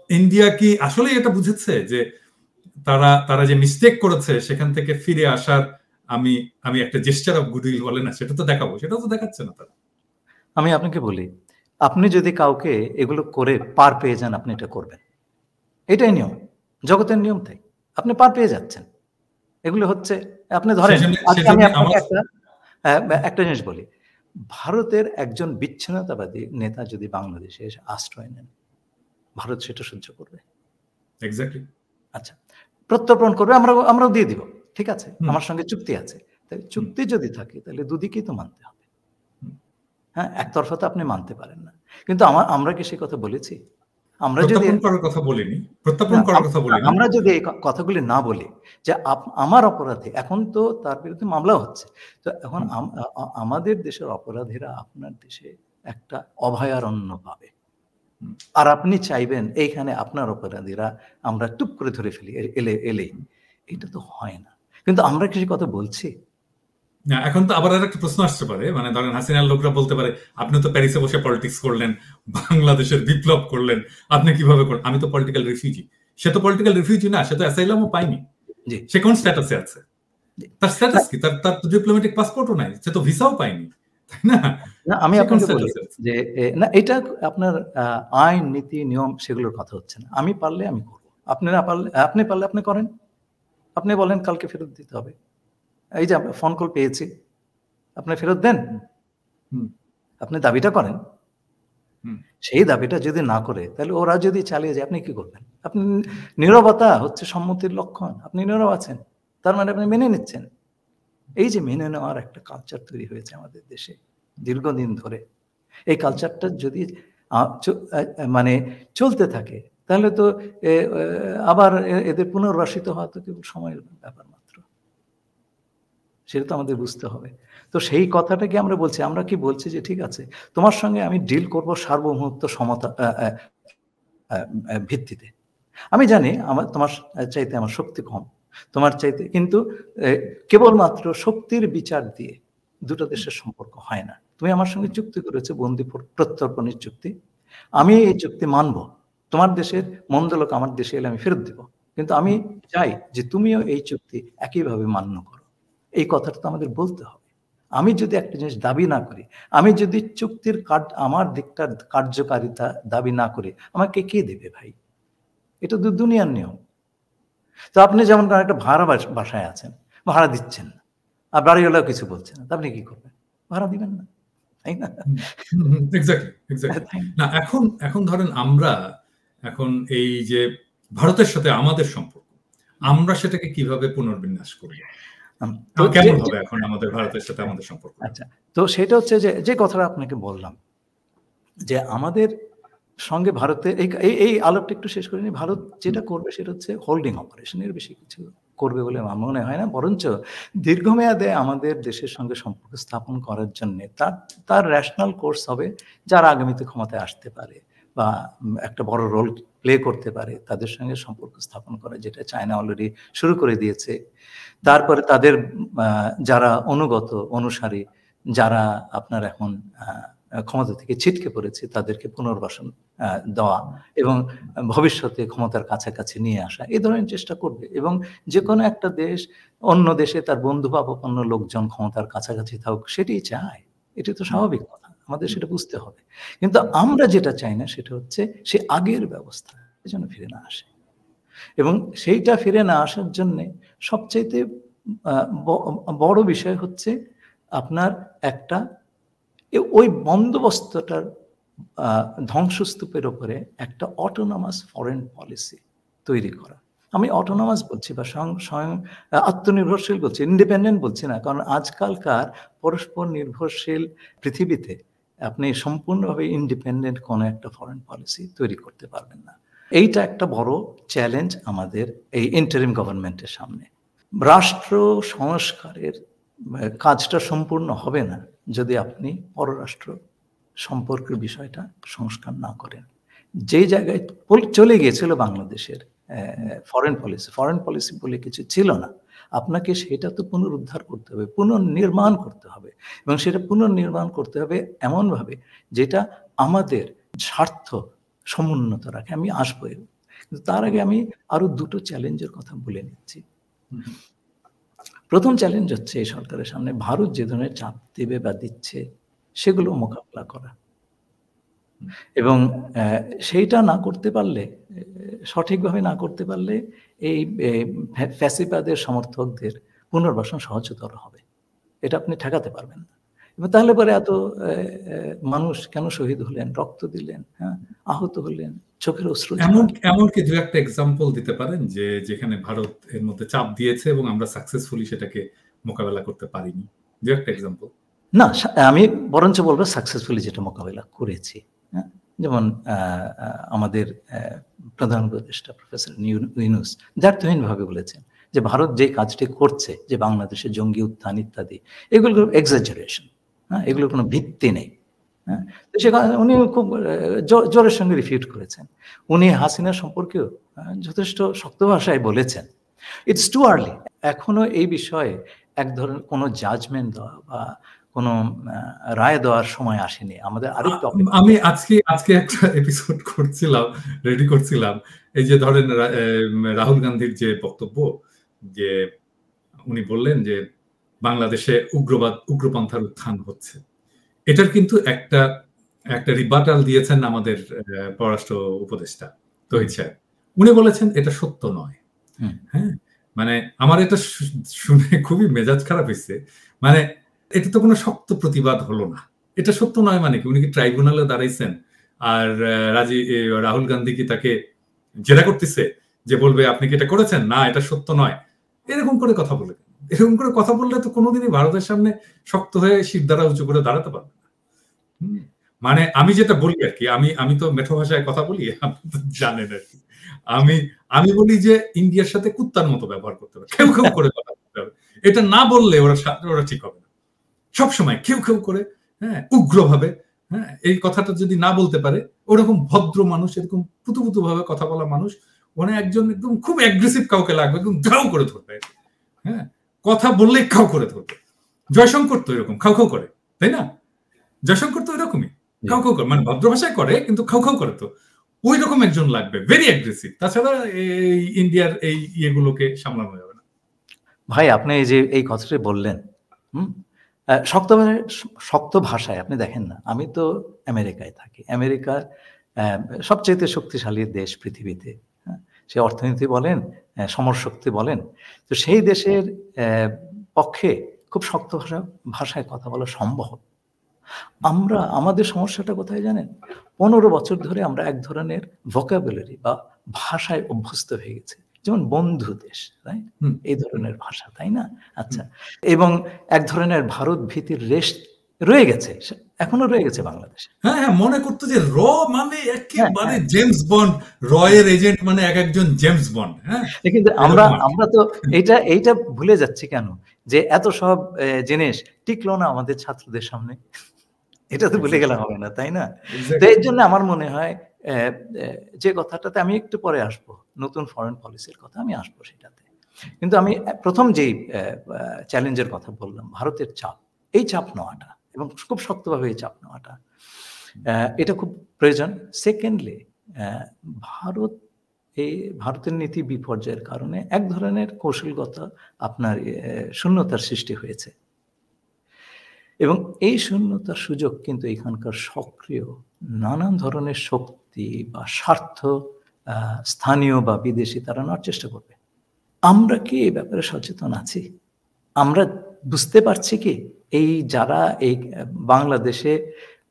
ইন্ডিয়া কি আসলে এটা বুঝেছে যে তারা যে মিস্টেক করেছে সেখান থেকে ফিরে আসার আমি একটা জেস্টার অফ গুডউইল বলে না, সেটা তো দেখাবো, সেটা তো দেখাচ্ছে না তারা। আমি আপনাকে বলি, আপনি যদি কাউকে এগুলো করে পার পেয়ে যান, আপনি এটা করবেন, এটাই নিয়ম, জগতের নিয়ম। তাই আপনি পার পেয়ে যাচ্ছেন। এগুলো হচ্ছে, আপনি ধরেন, আমি আপনাকে একটা জিনিস বলি, ভারতের একজন বিচ্ছিন্নতাবাদী নেতা যদি বাংলাদেশে এসে আশ্রয় নেন, ভারত সেটা সহ্য করবে? এক্স্যাক্টলি। আচ্ছা, প্রত্যর্পণ করবে, আমরাও দিয়ে দিব, ঠিক আছে, আমার সঙ্গে চুক্তি আছে। তাই চুক্তি যদি থাকে তাহলে দুদিকেই তো মানতে হবে। হ্যাঁ, একতরফা তো আপনি মানতে পারেন না। কিন্তু আমরা কি সেই কথা বলেছি? আমরা যদি আমরা যদি এই কথাগুলি না বলি যে আমার অপরাধী, এখন তো তার বিরুদ্ধে মামলা হচ্ছে, তো এখন আমাদের দেশের অপরাধীরা আপনার দেশে একটা অভয়ারণ্য পাবে, আর আপনি চাইবেন এইখানে আপনার অপরাধীরা আমরা টুপ করে ধরে ফেলি এলেই। এটা তো হয় না। কিন্তু আমরা কি কথা বলছি? না, এখন তো আবার একটা প্রশ্ন আসতে পারে, মানে ধরেন হাসিনার লোকরা বলতে পারে আপনি তো প্যারিসে বসে পলিটিক্স করলেন, বাংলাদেশের বিপ্লব করলেন, আপনি কিভাবে করলেন? আমি তো পলিটিক্যাল রিফিউজি। সে তো পলিটিক্যাল রিফিউজি না, সে তো অ্যাসাইলামও পাইনি। সে কোন স্ট্যাটাসে আছে? তার স্ট্যাটাস কি? তার ডিপ্লোম্যাটিক পাসপোর্টও নাই, সে তো ভিসাও পাইনি, তাই না? আমি আপনাকে বলি যে না, এটা আপনার আইন নীতি নিয়ম সেগুলোর কথা হচ্ছে না। আমি পারলে আমি করবো, আপনি না পারলে, আপনি পারলে আপনি করেন, আপনি বলেন কালকে ফেরত দিতে হবে, এই যে ফোন কল পেয়েছি, আপনি ফেরত দেন, আপনি দাবিটা করেন। সেই দাবিটা যদি না করে, তাহলে ওরা যদি চালিয়ে যায়, আপনি কি করবেন? আপনি নীরবতা হচ্ছে সম্মতির লক্ষণ, আপনি নীরব আছেন, তার মানে আপনি মেনে নিচ্ছেন। এই যে মেনে নেওয়ার একটা কালচার তৈরি হয়েছে আমাদের দেশে দীর্ঘদিন ধরে, এই কালচারটা যদি মানে চলতে থাকে তাহলে তো আবার এদের পুনর্বাসিত হওয়া তো কেবল সময়ের ব্যাপার মাত্র, সেটা তো আমাদের বুঝতে হবে। তো সেই কথাটা কি আমরা বলছি? আমরা কি বলছি যে ঠিক আছে, তোমার সঙ্গে আমি ডিল করব সার্বভৌমত্ব সমতা ভিত্তিতে। আমি জানি তোমার চাইতে আমার শক্তি কম, তোমার চাইতে, কিন্তু কেবলমাত্র শক্তির বিচার দিয়ে দুটো দেশের সম্পর্ক হয় না। তুমি আমার সঙ্গে চুক্তি করেছো, বন্দি প্রত্যর্পণের চুক্তি, আমি এই চুক্তি মানব, তোমার দেশের মন্দ লোক আমার দেশে এলে আমি ফেরত দেব, কিন্তু আমি চাই যে তুমিও এই চুক্তি একইভাবে মান্য করো। এই কথাটা তো আমাদের বলতে হবে। আমি যদি একটা জিনিস দাবি না করি, আমি যদি চুক্তির আমার দিকটার কার্যকারিতা দাবি না করি, আমাকে কে দেবে ভাই? এটা তো দুনিয়ার নিয়ম। তো আপনি যেমন একটা ভাড়া বাসায় আছেন, ভাড়া দিচ্ছেন না, আর বাড়িওয়ালাও কিছু বলছে না, আপনি কি করবেন? ভাড়া দিবেন না, তাই না? এক্স্যাক্টলি। না, এখন ধরেন আমরা এখন এই যে ভারতের সাথে আমাদের সম্পর্ক, আমরা সেটাকে কিভাবে পুনর্বিন্যাস করব? কেমন হবে এখন আমাদের ভারতের সাথে আমাদের সম্পর্ক? আচ্ছা, তো সেটা হচ্ছে যে কথাটা আপনাকে বললাম, যে আমাদের সঙ্গে ভারতের এই আলাপটা একটু শেষ করে নি। ভারত যেটা করবে সেটা হচ্ছে হোল্ডিং অপারেশন, এর বেশি কিছু করবে বলে আমার মনে হয় না। বরঞ্চ দীর্ঘমেয়াদে আমাদের দেশের সঙ্গে সম্পর্ক স্থাপন করার জন্য তার ন্যাশনাল কোর্স হবে, যারা আগামীতে ক্ষমতায় আসতে পারে বা একটা বড় রোল প্লে করতে পারে, তাদের সঙ্গে সম্পর্ক স্থাপন করা, যেটা চায়না অলরেডি শুরু করে দিয়েছে। তারপরে তাদের যারা অনুসারী, যারা আপনার এখন ক্ষমতা থেকে ছিটকে পড়েছে, তাদেরকে পুনর্বাসন দেওয়া এবং ভবিষ্যতে ক্ষমতার কাছাকাছি নিয়ে আসা, এই ধরনের চেষ্টা করবে। এবং যে কোনো একটা দেশ অন্য দেশে তার বন্ধুভাবাপন্ন লোকজন ক্ষমতার কাছাকাছি থাকুক, সেটাই চায়। এটি তো স্বাভাবিক কথা, আমাদের সেটা বুঝতে হবে। কিন্তু আমরা যেটা চাই না সেটা হচ্ছে সে আগের ব্যবস্থা যেন ফিরে না আসে। এবং সেইটা ফিরে না আসার জন্যে সবচাইতে বড় বিষয় হচ্ছে আপনার একটা ওই বন্দোবস্তটার ধ্বংসস্তূপের উপরে একটা অটোনমাস ফরেন পলিসি তৈরি করা। আমি অটোনমাস বলছি বা স্বয়ং আত্মনির্ভরশীল বলছি, ইন্ডিপেন্ডেন্ট বলছি না, কারণ আজকালকার পরস্পর নির্ভরশীল পৃথিবীতে আপনি সম্পূর্ণভাবে ইন্ডিপেন্ডেন্ট কোনো একটা ফরেন পলিসি তৈরি করতে পারবেন না। এইটা একটা বড় চ্যালেঞ্জ আমাদের এই ইন্টারিম গভর্নমেন্টের সামনে। রাষ্ট্র সংস্কারের কাজটা সম্পূর্ণ হবে না যদি আপনি পররাষ্ট্র সম্পর্কের বিষয়টা সংস্কার না করেন। যে জায়গায় চলে গিয়েছিল বাংলাদেশের ফরেন পলিসি বলে কিছু ছিল না, আপনাকে সেটা তো পুনরুদ্ধার করতে হবে, পুনর্নির্মাণ করতে হবে, এবং সেটা পুনর্নির্মাণ করতে হবে এমনভাবে যেটা আমাদের স্বার্থ সমুন্নত রাখে। আমি আসবো, কিন্তু তার আগে আমি আরো দুটো চ্যালেঞ্জের কথা বলে নিচ্ছি। প্রথম চ্যালেঞ্জ হচ্ছে এই সরকারের সামনে ভারত যে ধরনের চাপ দেবে বা দিচ্ছে সেগুলো মোকাবিলা করা, এবং সেইটা না করতে পারলে, সঠিকভাবে না করতে পারলে এই ফ্যাসিবাদের সমর্থকদের পুনর্বাসন সহজতর হবে। এটা আপনি ঠেকাতে পারবেন না। এবং তাহলে পরে এত মানুষ কেন শহীদ হলেন, রক্ত দিলেন, হ্যাঁ, আহত হলেন, চোখের অশ্রু। এমনকি দু একটা এক্সাম্পল দিতে পারেন যে যেখানে ভারত এর মধ্যে চাপ দিয়েছে এবং আমরা সাকসেসফুলি সেটাকে মোকাবেলা করতে পারিনি? দু একটা এক্সাম্পল। না, আমি বরঞ্চ বলবো সাকসেসফুলি যেটা মোকাবেলা করেছি। হ্যাঁ, যেমন আমাদের প্রধান উপদেষ্টা প্রফেসর ইউনূস দ্ব্যর্থহীনভাবে বলেছেন যে ভারত যে কাজটি করছে, যে বাংলাদেশে জঙ্গি উত্থান ইত্যাদি, এগুলো এক্সাজারেশন, হ্যাঁ, এগুলোর কোনো ভিত্তি নেই। হ্যাঁ, তো সেখানে উনি খুব জোরের সঙ্গে রিফিউট করেছেন। উনি হাসিনা সম্পর্কেও যথেষ্ট শক্ত ভাষায় বলেছেন ইটস টু আর্লি, এখনো এই বিষয়ে এক ধরনের কোনো জাজমেন্ট দেওয়া বা কোনো রায় দেওয়ার সময় আসেনি। আমাদের আরেকটু আমি আজকে একটা এপিসোড রেডি করছিলাম, এই যে ধরেন রাহুল গান্ধীর যে বক্তব্য, যে উনি বললেন যে বাংলাদেশে উগ্রপন্থার উত্থান হচ্ছে, এটার কিন্তু একটা রিবাটাল দিয়েছেন আমাদের পররাষ্ট্র উপদেষ্টা তহিদ সাহেব। উনি বলেছেন এটা সত্য নয়। হ্যাঁ, মানে আমার এটা শুনে খুবই মেজাজ খারাপ হয়েছে। মানে এটা তো কোনো শক্ত প্রতিবাদ হলো না। এটা সত্য নয় মানে কি? উনি কি ট্রাইব্যুনালে দাঁড়াইছেন আর রাহুল গান্ধী কি তাকে জেরা করতেছে যে বলবে আপনি কি এটা করেছেন? না, এটা সত্য নয়। এরকম করে কথা বলে, এরকম করে কথা বললে তো কোনোদিনই ভারতের সামনে শক্ত হয়ে শিরদাঁড়া উঁচু করে দাঁড়াতে পারবে না। মানে আমি যেটা বলি আর কি, আমি তো মেঠো ভাষায় কথা বলি, আপনি তো জানেন আর কি। আমি বলি যে ইন্ডিয়ার সাথে কুত্তার মতো ব্যবহার করতে হবে, খেউ খেউ করে কথা বলতে হবে। এটা না বললে ওরা ঠিক হবে না। সবসময় খেউ খেউ করে, হ্যাঁ, উগ্রভাবে, হ্যাঁ, এই কথাটা যদি না বলতে পারে, ওরকম ভদ্র মানুষ, এরকম পুতু ভাবে কথা বলা মানুষ, মানে একজন একদম খুব অ্যাগ্রেসিভ কাউকে লাগবে, একদম ঘাউ করে ধরবে। হ্যাঁ, কথা বললে খাও করে ধরবে। জয়শঙ্কর তো এরকম খাও খাও করে, তাই না? জয়শঙ্কর তো এরকমই খাও খাও করে, মানে ভদ্র ভাষায় করে কিন্তু খাও খাও করে। তো ওই রকম একজন লাগবে, ভেরি অ্যাগ্রেসিভ। তাছাড়া এই ইন্ডিয়ার এই ইয়েগুলোকে সামলানো যাবে না। ভাই, আপনি এই যে এই কথাটা বললেন, শক্ত ভাষায় আপনি দেখেন না, আমি তো আমেরিকায় থাকি। আমেরিকা সবচেয়ে শক্তিশালী দেশ পৃথিবীতে, হ্যাঁ? সে অর্থনীতি বলেন, সমরশক্তি বলেন। তো সেই দেশের পক্ষে খুব শক্ত ভাষায় কথা বলা সম্ভব। আমাদের সমস্যাটা কোথায় জানেন? 15 বছর ধরে আমরা এক ধরনের ভোকাবুলারি বা ভাষায় অভ্যস্ত হয়ে গেছি, যেমন বন্ধু দেশ, তাই এই ধরনের ভাষা, তাই না? আচ্ছা, এবং এক ধরনের ভারত ভীতির রেশ রয়ে গেছে, এখনো রয়ে গেছে বাংলাদেশে। হ্যাঁ হ্যাঁ, মনে করতো যে র মানে একেবারে জেমস বন্ড, রয়ের এজেন্ট মানে এক একজন জেমস বন্ড। হ্যাঁ, কিন্তু আমরা তো এইটা ভুলে যাচ্ছি কেন, যে এত সব জিনিস টিকলো না আমাদের ছাত্রদের সামনে, এটা তো ভুলে গেলে হবে না, তাই না? তো এর জন্য আমার মনে হয় যে কথাটাতে আমি একটু পরে আসবো, নতুন ফরেন পলিসির কথা আমি আসবো সেটাতে, কিন্তু আমি প্রথম যেই চ্যালেঞ্জের কথা বললাম, ভারতের চাপ, এই চাপ নেওয়াটা এবং খুব শক্তভাবে এই চাপ নেওয়াটা এটা খুব প্রয়োজন। সেকেন্ডলি, ভারতের নীতি বিপর্যয়ের কারণে এক ধরনের কৌশলগত আপনার শূন্যতার সৃষ্টি হয়েছে, এবং এই শূন্যতার সুযোগ কিন্তু এখানকার সক্রিয় নানান ধরনের শক্তি বা স্বার্থ, স্থানীয় বা বিদেশি, তারা নেওয়ার চেষ্টা করবে। আমরা কি এই ব্যাপারে সচেতন আছি? আমরা বুঝতে পারছি কি এই যারা এই বাংলাদেশে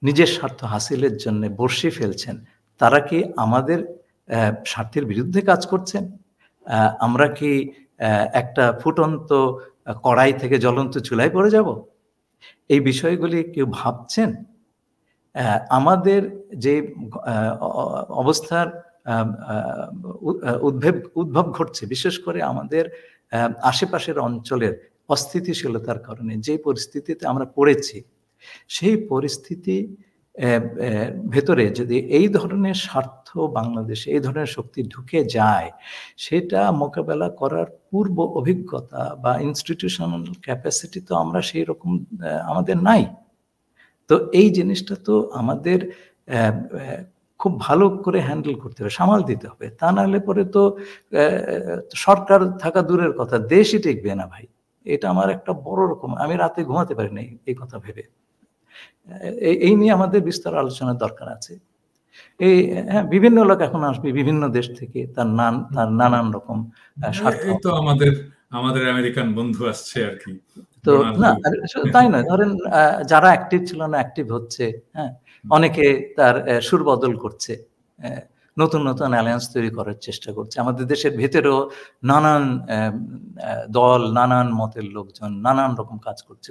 নিজের স্বার্থ হাসিলের জন্য বর্ষি ফেলছেন, তারা কি আমাদের স্বার্থের বিরুদ্ধে কাজ করছেন? আমরা কি একটা ফুটন্ত কড়াই থেকে জ্বলন্ত চুলায় পড়ে যাব? এই বিষয়গুলি কেউ ভাবছেন? আমাদের যে অবস্থার উদ্ভব ঘটছে, বিশেষ করে আমাদের আশেপাশের অঞ্চলের অস্থিতিশীলতার কারণে যে পরিস্থিতিতে আমরা পড়েছি, সেই পরিস্থিতি ভেতরে যদি এই ধরনের স্বার্থ বাংলাদেশে এই ধরনের শক্তি ঢুকে যায়, সেটা মোকাবেলা করার পূর্ব অভিজ্ঞতা বা ইনস্টিটিউশনাল ক্যাপাসিটি তো আমরা সেই রকম আমাদের নাই। তো এই জিনিসটা তো আমাদের খুব ভালো করে হ্যান্ডেল করতে হবে, সামাল দিতে হবে, তা নাহলে পরে তো সরকার থাকা দূরের কথা, দেশই টিকবে না ভাই। এটা আমার একটা বড় রকম, আমি রাতে ঘুমাতে পারি না এই কথা ভেবে। এই নিয়ে আমাদের বিস্তর আলোচনার দরকার আছে। হ্যাঁ, বিভিন্ন লোক এখন আসবে বিভিন্ন দেশ থেকে, তার নানান রকম স্বার্থ। তো আমাদের আমেরিকান বন্ধু আসছে আর কি। তো না, তাই নয়, ধরেন যারা অ্যাক্টিভ ছিল না অ্যাক্টিভ হচ্ছে, হ্যাঁ, অনেকে তার সুর বদল করছে, নতুন নতুন অ্যালায়েন্স তৈরি করার চেষ্টা করছে। আমাদের দেশের ভেতরেও নানান দল, নানান মতের লোকজন নানান রকম কাজ করছে।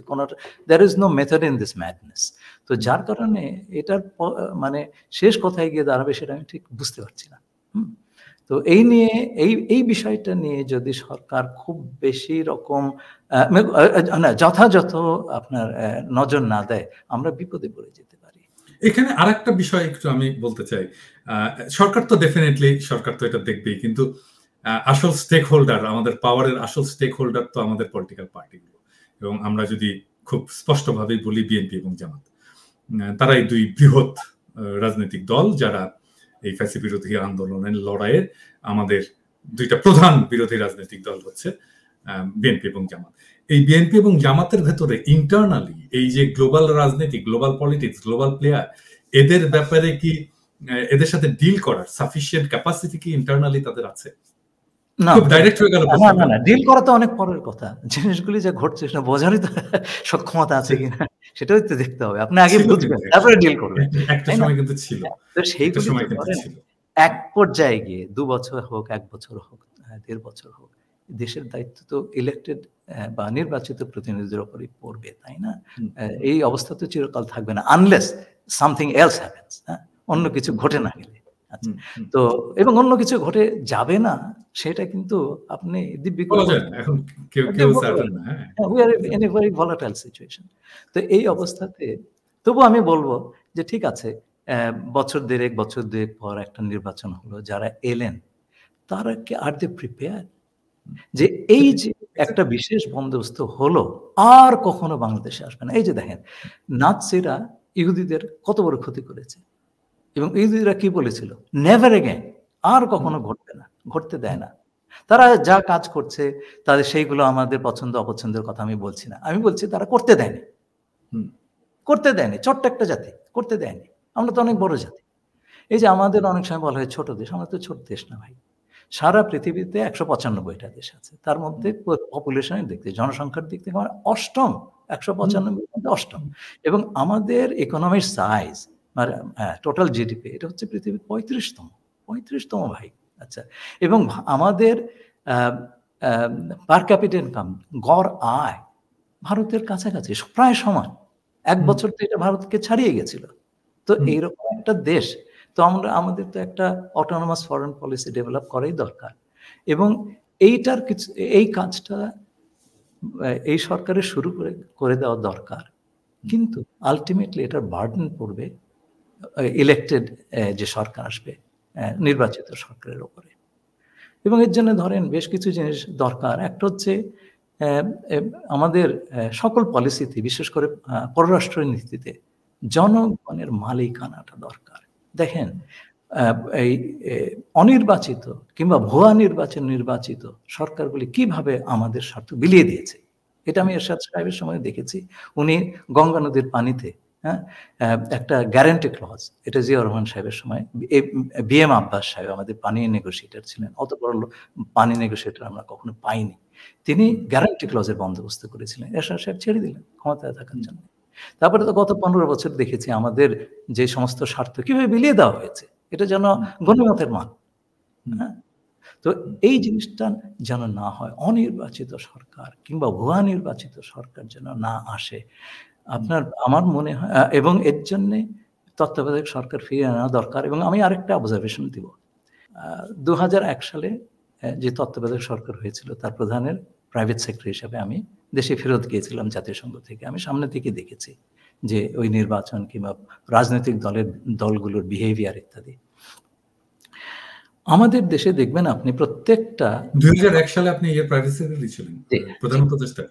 there is no method in this madness। তো যার কারণে এটার মানে শেষ কোথায় গিয়ে দাঁড়াবে সেটা আমি ঠিক বুঝতে পারছি না। তো এই নিয়ে এই বিষয়টা নিয়ে যদি সরকার খুব বেশি রকম যথাযথ আপনার নজর না দেয়, আমরা বিপদে পড়ে যেতে পারি। এখানে আরেকটা বিষয় একটু আমি বলতে চাই, সরকার তো ডেফিনেটলি সরকার তো এটা দেখবেই, কিন্তু আসল স্টেক হোল্ডার, আমাদের পাওয়ারের আসল স্টেক হোল্ডার তো আমাদের পলিটিক্যাল পার্টিগুলো, এবং আমরা যদি খুব স্পষ্টভাবেই বলি বিএনপি এবং জামাত, তারাই দুই বৃহৎ রাজনৈতিক দল যারা এই ফ্যাসি বিরোধী আন্দোলনের লড়াইয়ে আমাদের দুইটা প্রধান বিরোধী রাজনৈতিক দল হচ্ছে বিএনপি এবং জামাত। এই বিএনপি এবং জামাতের ভেতরে ইন্টারনালি এই যে গ্লোবাল রাজনীতি, গ্লোবাল পলিটিক্স, গ্লোবাল প্লেয়ার, এদের ব্যাপারে কি এদের সাথে ডিল করার সাফিসিয়েন্ট ক্যাপাসিটি কি ইন্টারনালি তাদের আছে? না, না, ডিল করা তো অনেক পরের কথা। জিনিসগুলি যা ঘটছে সেটা বোঝারই তো সক্ষমতা আছে কিনা সেটাই তো দেখতে হবে। আপনি আগে বুঝবেন, তারপরে ডিল করবেন। একটা সময় কিন্তু ছিল, তো সেইগুলি এক পর্যায়ে গিয়ে 2 বছর হোক, 1 বছর হোক, 1.5 বছর হোক, দেশের দায়িত্ব তো ইলেক্টেড বা নির্বাচিত প্রতিনিধিদের উপরই পড়বে, তাই না? এই অবস্থা তো চিরকাল থাকবে না, আনলেস সামথিং এলস হ্যাপেন্স, অন্য কিছু ঘটে না গেলে। আচ্ছা, তো এবং অন্য কিছু ঘটে যাবে না সেটা কিন্তু আপনি দিব্যি করে এখন কেউ সার্টেন না। We are in a very volatile situation. তো এই অবস্থাতে তবু আমি বলবো যে ঠিক আছে, বছর দেড়েক পর একটা নির্বাচন হলো, যারা এলেন তারা কি আর দে প্রিপেয়ার যে এই যে একটা বিশেষ বন্দোবস্ত হলো আর কখনো বাংলাদেশে আসবে না? এই যে দেখেন, নাৎসিরা ইহুদিদের কত বড় ক্ষতি করেছে, এবং ইহুদিরা কি বলেছিল, নেভার এগেইন, আর কখনো ঘটবে না, ঘটতে দেয় না। তারা যা কাজ করছে তাদের সেইগুলো আমাদের পছন্দ অপছন্দের কথা আমি বলছি না, আমি বলছি তারা করতে দেয়নি, করতে দেয়নি। ছোট্ট একটা জাতি করতে দেয়নি। আমরা তো অনেক বড় জাতি। এই যে আমাদের অনেক সময় বলা হয় ছোট দেশ, আমরা তো ছোট দেশ না ভাই। সারা পৃথিবীতে ১৯৫টা দেশ আছে। তার মধ্যে পপুলেশনের দিক থেকে, জনসংখ্যার দিক থেকে আমরা অষ্টম। ১৯৫ এর মধ্যে অষ্টম। এবং আমাদের ইকোনমির সাইজ মানে টোটাল জিডিপি এটা হচ্ছে পৃথিবীর ৩৫তম ভাই। আচ্ছা, এবং আমাদের পার ক্যাপিটা ইনকাম গড় আয় ভারতের কাছাকাছি প্রায় সমান। ১ বছর তো এটা ভারতকে ছাড়িয়ে গেছিল। তো এইরকম একটা দেশ, তো আমাদের তো একটা অটোনমাস ফরেন পলিসি ডেভেলপ করাই দরকার। এবং এইটার কিছু এই কাজটা এই সরকারের শুরু করে দেওয়া দরকার। কিন্তু আলটিমেটলি এটার বার্ডেন পড়বে ইলেক্টেড যে সরকার আসবে, নির্বাচিত সরকারের উপরে। এবং এর জন্য ধরেন বেশ কিছু জিনিস দরকার। একটা হচ্ছে আমাদের সকল পলিসিতে, বিশেষ করে পররাষ্ট্র নীতিতে জনগণের মালিকানাটা দরকার। দেখেন এই অনির্বাচিত কিংবা ভুয়া নির্বাচিত সরকারগুলি কিভাবে আমাদের স্বার্থ বিলিয়ে দিয়েছে। এটা আমি এরশাদ সাহেবের সময় দেখেছি। উনি গঙ্গা নদীর পানিতে একটা গ্যারান্টি ক্লজ, এটা জিয়াউর রহমান সাহেবের সময়, BM আব্বাস সাহেব আমাদের পানি নেগোসিয়েটর ছিলেন। অত বড় পানি নেগোসিয়েটর আমরা কখনো পাইনি। তিনি গ্যারান্টি ক্লজের বন্দোবস্ত করেছিলেন। এরশাদ সাহেব ছেড়ে দিলেন ক্ষমতায় থাকার জন্য। তারপরে তো গত 15 বছর দেখেছি আমাদের যে সমস্ত স্বার্থ কিভাবে বিলিয়ে দেওয়া হয়েছে, এটা যেন গণিমতের মাল। হ্যাঁ, তো এই জিনিসটা যেন না হয়, অনির্বাচিত সরকার কিংবা ভুয়া নির্বাচিত সরকার যেন না আসে। আমার মনে হয়, এবং এর জন্যে তত্ত্বাবধায়ক সরকার ফিরিয়ে আনা দরকার। এবং আমি আরেকটা অবজারভেশন দিব। 2001 সালে যে তত্ত্বাবধায়ক সরকার হয়েছিল, তার প্রধানের প্রাইভেট সেক্রেটারি হিসাবে আমি দেশে ফেরত গিয়েছিলাম জাতিসংঘ থেকে। আমি সামনে থেকে দেখেছি যে ওই নির্বাচন কিংবা রাজনৈতিক দলগুলোর বিহেভিয়ার ইত্যাদি। আমাদের দেশে দেখবেন আপনি প্রত্যেকটা 2001 সালে আপনি প্রাইভেট সেক্রেটারি ছিলেন, প্রধান উপদেষ্টা।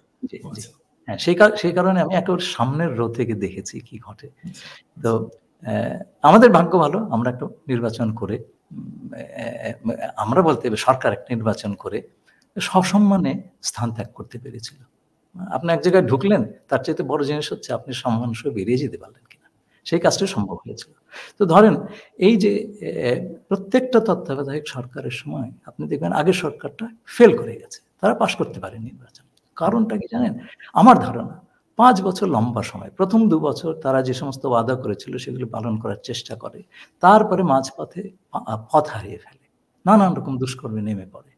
হ্যাঁ, সেই কারণে আমি একেবারে সামনের রো থেকে দেখেছি কি ঘটে। তো আমাদের ভাগ্য ভালো, আমরা একটা নির্বাচন করে, আমরা বলতে হবে সরকার একটা নির্বাচন করে সসম্মানে স্থান ত্যাগ করতে পেরেছিল। আপনি এক জায়গায় ঢুকলেন, তার চাইতে বড় জিনিস হচ্ছে আপনি সম্মান সহ বেরিয়ে যেতে পারলেন কিনা, সেই কাজটা সম্ভব হয়েছিল। তো ধরেন এই যে প্রত্যেকটা তত্ত্বাবধায়ক সরকারের সময় আপনি দেখবেন আগের সরকারটা ফেল করে গেছে, তারা পাশ করতে পারে নির্বাচন। কারণটা কি জানেন? আমার ধারণা 5 বছর লম্বা সময়। প্রথম 2 বছর তারা যে সমস্ত ওয়াদা করেছিল সেগুলো পালন করার চেষ্টা করে, তারপরে মাঝপথে পথ হারিয়ে ফেলে, নানান রকম দুষ্কর্মে নেমে পড়ে।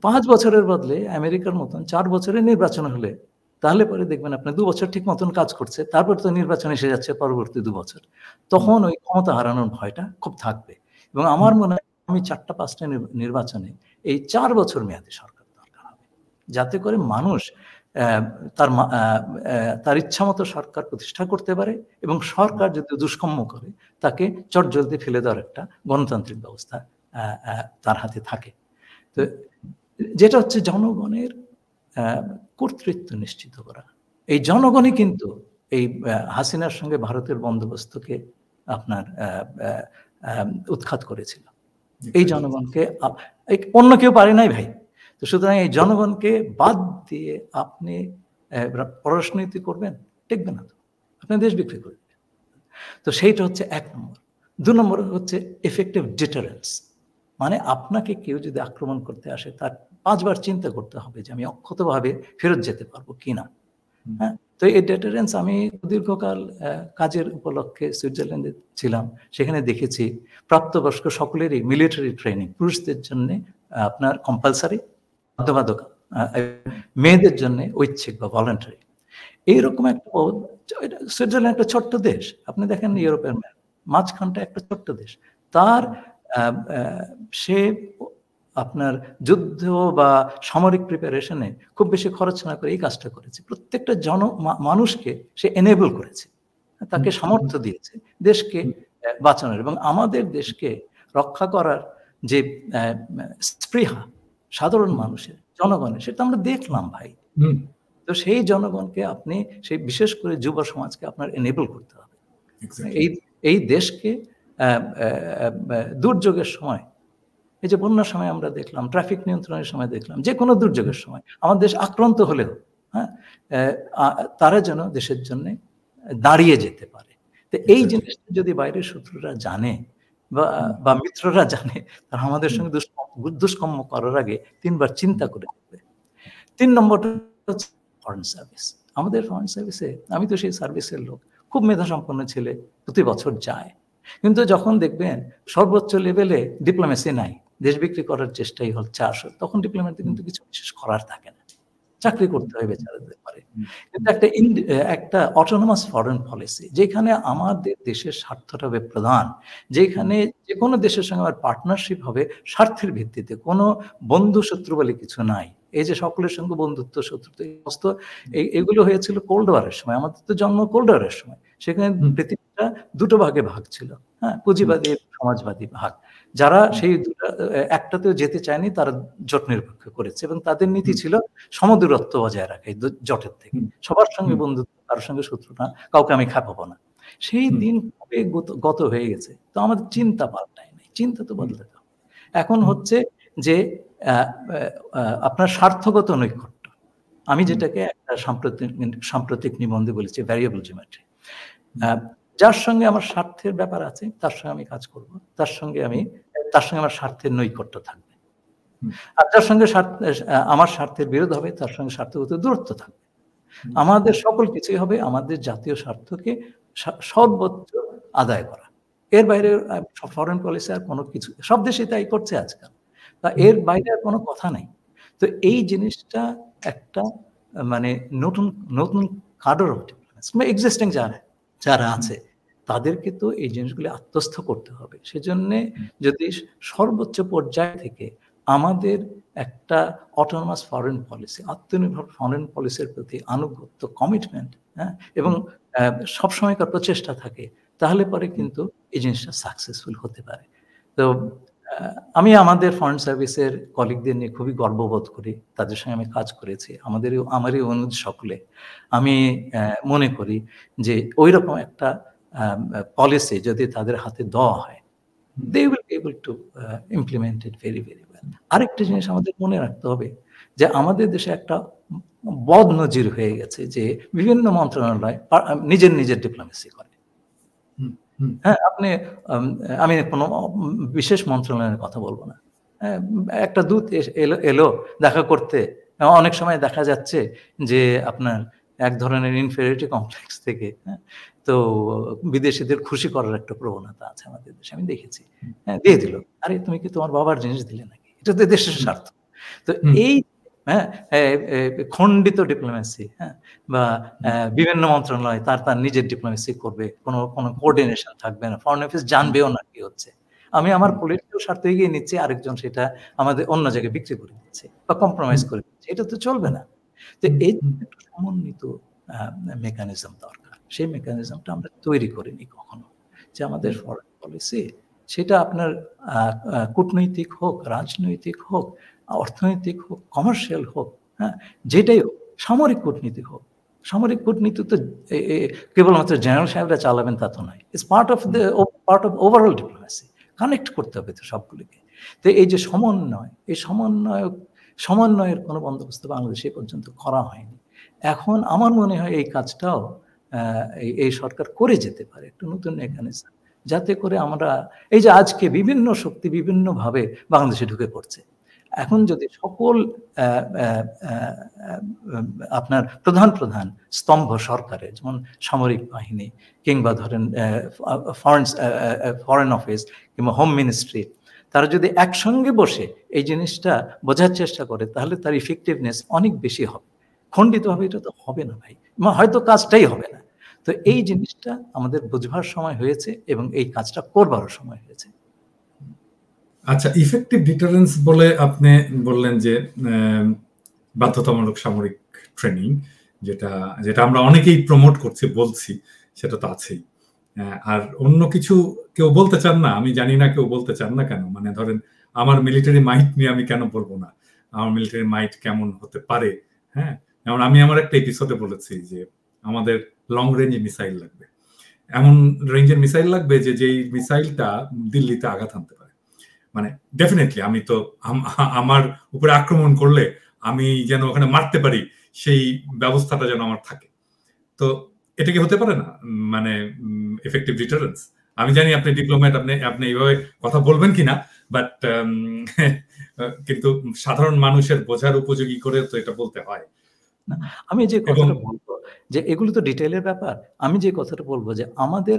5 বছরের বদলে আমেরিকার মতন 4 বছরে নির্বাচন হলে, তাহলে পরে দেখবেন আপনি 2 বছর ঠিক মতন কাজ করছে, তারপর তো নির্বাচন এসে যাচ্ছে পরবর্তী 2 বছর। তখন ওই ক্ষমতা হারানোর ভয়টা খুব থাকবে। এবং আমার মনে হয় আমি 4টা-5টা নির্বাচনে এই 4 বছর মেয়াদী সরকার দরকার হবে, যাতে করে মানুষ তার ইচ্ছামতো সরকার প্রতিষ্ঠা করতে পারে, এবং সরকার যদি দুষ্কর্ম করে তাকে চটজলদি ফেলে দেওয়ার একটা গণতান্ত্রিক ব্যবস্থা তার হাতে থাকে। তো যেটা হচ্ছে জনগণের কর্তৃত্ব নিশ্চিত করা। এই জনগণই কিন্তু এই হাসিনার সঙ্গে ভারতের বন্দোবস্তকে আপনার উৎখাত করেছিল। এই জনগণকে অন্য কেউ পারে নাই ভাই। তো সুতরাং এই জনগণকে বাদ দিয়ে আপনি পররাষ্ট্রনীতি করবেন, টিকবে না তো, আপনি দেশ বিক্রি করবেন। তো সেইটা হচ্ছে 1 নম্বর। 2 নম্বর হচ্ছে এফেক্টিভ ডিটারেন্স, মানে আপনাকে কেউ যদি আক্রমণ করতে আসে তার 5 বার চিন্তা করতে হবে যে আমি অক্ষতভাবে ফেরত যেতে পারবো কিনা। হ্যাঁ, তো এই ডিটারেন্স আমি দীর্ঘকাল কাজের উপলক্ষে সুইজারল্যান্ডে ছিলাম, সেখানে দেখেছি প্রাপ্তবয়স্ক সকলেরই মিলিটারি ট্রেনিং, পুরুষদের জন্য আপনার কম্পালসারি, বাধ্যবাধকতা, মেয়েদের জন্য ঐচ্ছিক বা ভলান্টারি। এইরকম একটা সুইজারল্যান্ড একটা ছোট্ট দেশ, আপনি দেখেন ইউরোপের মাঝখানটা একটা ছোট্ট দেশ, তার সে আপনার যুদ্ধ বা সামরিক প্রিপারেশনে খুব বেশি খরচ না করে এই কাজটা করেছে। প্রত্যেকটা মানুষকে সে এনেবল করেছে, তাকে সামর্থ্য দিয়েছে দেশকে বাঁচানোর, এবং আমাদের দেশকে রক্ষা করার যে স্পৃহা সাধারণ মানুষের, জনগণের, সেটা আমরা দেখলাম ভাই। তো সেই জনগণকে আপনি, সেই বিশেষ করে যুব সমাজকে আপনার এনেবল করতে হবে। এই দেশকে দুর্যোগের সময়, এই যে বন্যার সময় আমরা দেখলাম, ট্রাফিক নিয়ন্ত্রণের সময় দেখলাম, যে কোনো দুর্যোগের সময় আমার দেশ আক্রান্ত হলেও তারা যেন দেশের জন্য দাঁড়িয়ে যেতে পারে। তো এই জিনিসটা যদি বাইরের শত্রুরা জানে বা মিত্ররা জানে, তারা আমাদের সঙ্গে দুষ্কর্ম করার আগে 3 বার চিন্তা করে দেখবে। 3 নম্বরটা হচ্ছে ফরেন সার্ভিস। আমাদের ফরেন সার্ভিসে, আমি তো সেই সার্ভিসের লোক, খুব মেধাসম্পন্ন ছেলে প্রতি বছর যায়, কিন্তু যখন দেখবেন সর্বোচ্চ লেভেলে ডিপ্লোমেসি নাই, দেশ বিক্রি করার চেষ্টাই হচ্ছে আসল, তখন ডিপ্লোমেসি কিন্তু কিছু বিশেষ করার থাকে না, চাকরি করতে হয় বেচারাদের পারে। কিন্তু একটা অটোনমাস ফরেন পলিসি, যেখানে আমাদের দেশের স্বার্থটা হবে প্রধান, যেখানে যে কোনো দেশের সঙ্গে আমার পার্টনারশিপ হবে স্বার্থের ভিত্তিতে, কোনো বন্ধু শত্রু বলে কিছু নাই। এই যে সকলের সঙ্গে বন্ধুত্ব শত্রুত্ব এগুলো হয়েছিল কোল্ড ওয়ারের সময়, আমাদের তো জন্ম কোল্ড ওয়ারের সময়, সেখানে পৃথিবীটা দুটো ভাগে ভাগ ছিল, হ্যাঁ, পুঁজিবাদী সমাজবাদী ভাগ। যারা সেই একটাতেও যেতে চায়নি তারা জোট নিরপেক্ষ করেছে, এবং তাদের নীতি ছিল সমদূরত্ব বজায় রাখা জোটের থেকে, সবার সঙ্গে বন্ধুত্ব, কারোর সঙ্গে শত্রু না, কাউকে আমি খাপাবো না। সেই দিন কবে গত হয়ে গেছে, তো আমাদের চিন্তা পাল্টায় নাই, চিন্তা তো বদলাতে হবে। এখন হচ্ছে যে আপনার স্বার্থগত নৈকট্য, আমি যেটাকে একটা সাম্প্রতিক নিবন্ধে বলেছি ভ্যারিয়েবল জিওমেট্রি। যার সঙ্গে আমার স্বার্থের ব্যাপার আছে তার সঙ্গে আমি কাজ করব, তার সঙ্গে আমার স্বার্থের নৈকট্য থাকবে। আর যার সঙ্গে আমার স্বার্থের বিরোধ হবে তার সঙ্গে স্বার্থগত দূরত্ব থাকবে। আমাদের সকল কিছুই হবে আমাদের জাতীয় স্বার্থকে সর্বোচ্চ আদায় করা। এর বাইরে ফরেন পলিসি আর কোনো কিছু, সব দেশে তাই করছে আজকাল, তা এর বাইরে আর কোনো কথা নাই। তো এই জিনিসটা একটা মানে নতুন কাডর অফ ডিপ্লোমেসি, এক্সিস্টিং যারা আছে তাদেরকে তো এই জিনিসগুলি আত্মস্থ করতে হবে। সেজন্য যদি সর্বোচ্চ পর্যায় থেকে আমাদের একটা অটোনমাস ফরেন পলিসি, আত্মনির্ভর ফরেন পলিসির প্রতি আনুগত্য, কমিটমেন্ট, হ্যাঁ, এবং সবসময়কার প্রচেষ্টা থাকে, তাহলে পরে কিন্তু এই জিনিসটা সাকসেসফুল হতে পারে। তো আমি আমাদের ফরেন সার্ভিসের কলিগদের নিয়ে খুবই গর্ববোধ করি, তাদের সঙ্গে আমি কাজ করেছি, আমারই অনুজ সকলে। আমি মনে করি যে ওই রকম একটা পলিসি যদি তাদের হাতে দেওয়া হয়, they will be able to implement it very very well. আরেকটা জিনিস আমাদের মনে রাখতে হবে যে আমাদের দেশে একটা বদনজির হয়ে গেছে যে বিভিন্ন মন্ত্রণালয় নিজের ডিপ্লোমেসি করে। হ্যাঁ, আমি কোনো বিশেষ মন্ত্রণালয়ের কথা বলবো না, একটা দূত এলো দেখা করতে, অনেক সময় দেখা যাচ্ছে যে আপনার এক ধরনের ইনফেরিয়রিটি কমপ্লেক্স থেকে, তো বিদেশিদের খুশি করার একটা প্রবণতা আছে আমাদের দেশে, আমি দেখেছি, হ্যাঁ, দিয়ে দিল, আরে তুমি কি তোমার বাবার জিনিস দিলে নাকি, এটা তো দেশের স্বার্থ। তো এই খণ্ডিত ডিপ্লোমেসি, হ্যাঁ, বা বিভিন্ন মন্ত্রণালয় তার নিজের ডিপ্লোমেসি করবে, কোনো কোঅর্ডিনেশন থাকবে না, ফরেন অফিস জানবেও না কি হচ্ছে, আমি আমার পলিটিক্যাল স্বার্থ এগিয়ে নিচ্ছি, আরেকজন সেটা আমাদের অন্য জায়গায় বিক্রি করে দিচ্ছে বা কম্প্রোমাইজ করে দিচ্ছে, এটা তো চলবে না। তো এই একটু সমন্বিত মেকানিজম দরকার, সেই মেকানিজমটা আমরা তৈরি করিনি কখনো, যে আমাদের ফরেন পলিসি সেটা আপনার কূটনৈতিক হোক, রাজনৈতিক হোক, অর্থনৈতিক হোক, কমার্শিয়াল হোক, হ্যাঁ, যেটাই হোক, সামরিক কূটনীতি হোক, সামরিক কূটনীতি তো কেবলমাত্র জেনারেল সাহেবরা চালাবেন তা তো নয়, it's part of overall diplomacy, connect করতে হবে তো সবগুলিকে। তো এই যে সমন্বয়, এই সমন্বয়ের কোনো বন্দোবস্ত বাংলাদেশে পর্যন্ত করা হয়নি। এখন আমার মনে হয় এই কাজটাও এই সরকার করে যেতে পারে, একটু নতুন মেকানিজম, যাতে করে আমরা এই যে আজকে বিভিন্ন শক্তি বিভিন্নভাবে বাংলাদেশে ঢুকে পড়ছে, এখন যদি সকল আপনার প্রধান স্তম্ভ সরকারের, যেমন সামরিক বাহিনী কিংবা ধরেন ফরেন অফিস কিংবা হোম মিনিস্ট্রি, তারা যদি একসঙ্গে বসে এই জিনিসটা বোঝার চেষ্টা করে, তাহলে তার ইফেক্টিভনেস অনেক বেশি হবে। খণ্ডিতভাবে এটা তো হবে না ভাই, হয়তো কাজটাই হবে না। তো এই জিনিসটা আমাদের বুঝবার সময় হয়েছে এবং এই কাজটা করবারও সময় হয়েছে। আচ্ছা, ইফেক্টিভ ডিটারেন্স বলে আপনি বললেন যে বাধ্যতামূলক সামরিক ট্রেনিং, যেটা আমরা অনেকেই প্রমোট করছি, বলছি, সেটা তো আছেই। আর অন্য কিছু কেউ বলতে চান না, আমি জানি না কেউ বলতে চান না কেন। মানে ধরেন আমার মিলিটারি মাইট নিয়ে আমি কেন বলবো না, আমার মিলিটারি মাইট কেমন হতে পারে। হ্যাঁ, যেমন আমি আমার একটা এপিসোডে বলেছি যে আমাদের লং রেঞ্জ মিসাইল লাগবে, এমন রেঞ্জের মিসাইল লাগবে যেই মিসাইলটা দিল্লিতে আঘাত আনতে পারে। মানে ডেফিনেটলি আমি তো আমার উপরে আক্রমণ করলে আমি যেন ওখানে মারতে পারি, সেই ব্যবস্থাটা যেন আমার থাকে। তো এটা কি হতে পারে না মানে এফেক্টিভ ডিটারেন্স? আমি জানি আপনি ডিপ্লোম্যাট, আপনি এইভাবে কথা বলবেন কিনা, বাট কিন্তু সাধারণ মানুষের বোঝার উপযোগী করে তো এটা বলতে হয়। না, আমি যে কথাটা বলবো যে এগুলো তো ডিটেইলের ব্যাপার। আমি যে কথাটা বলবো যে আমাদের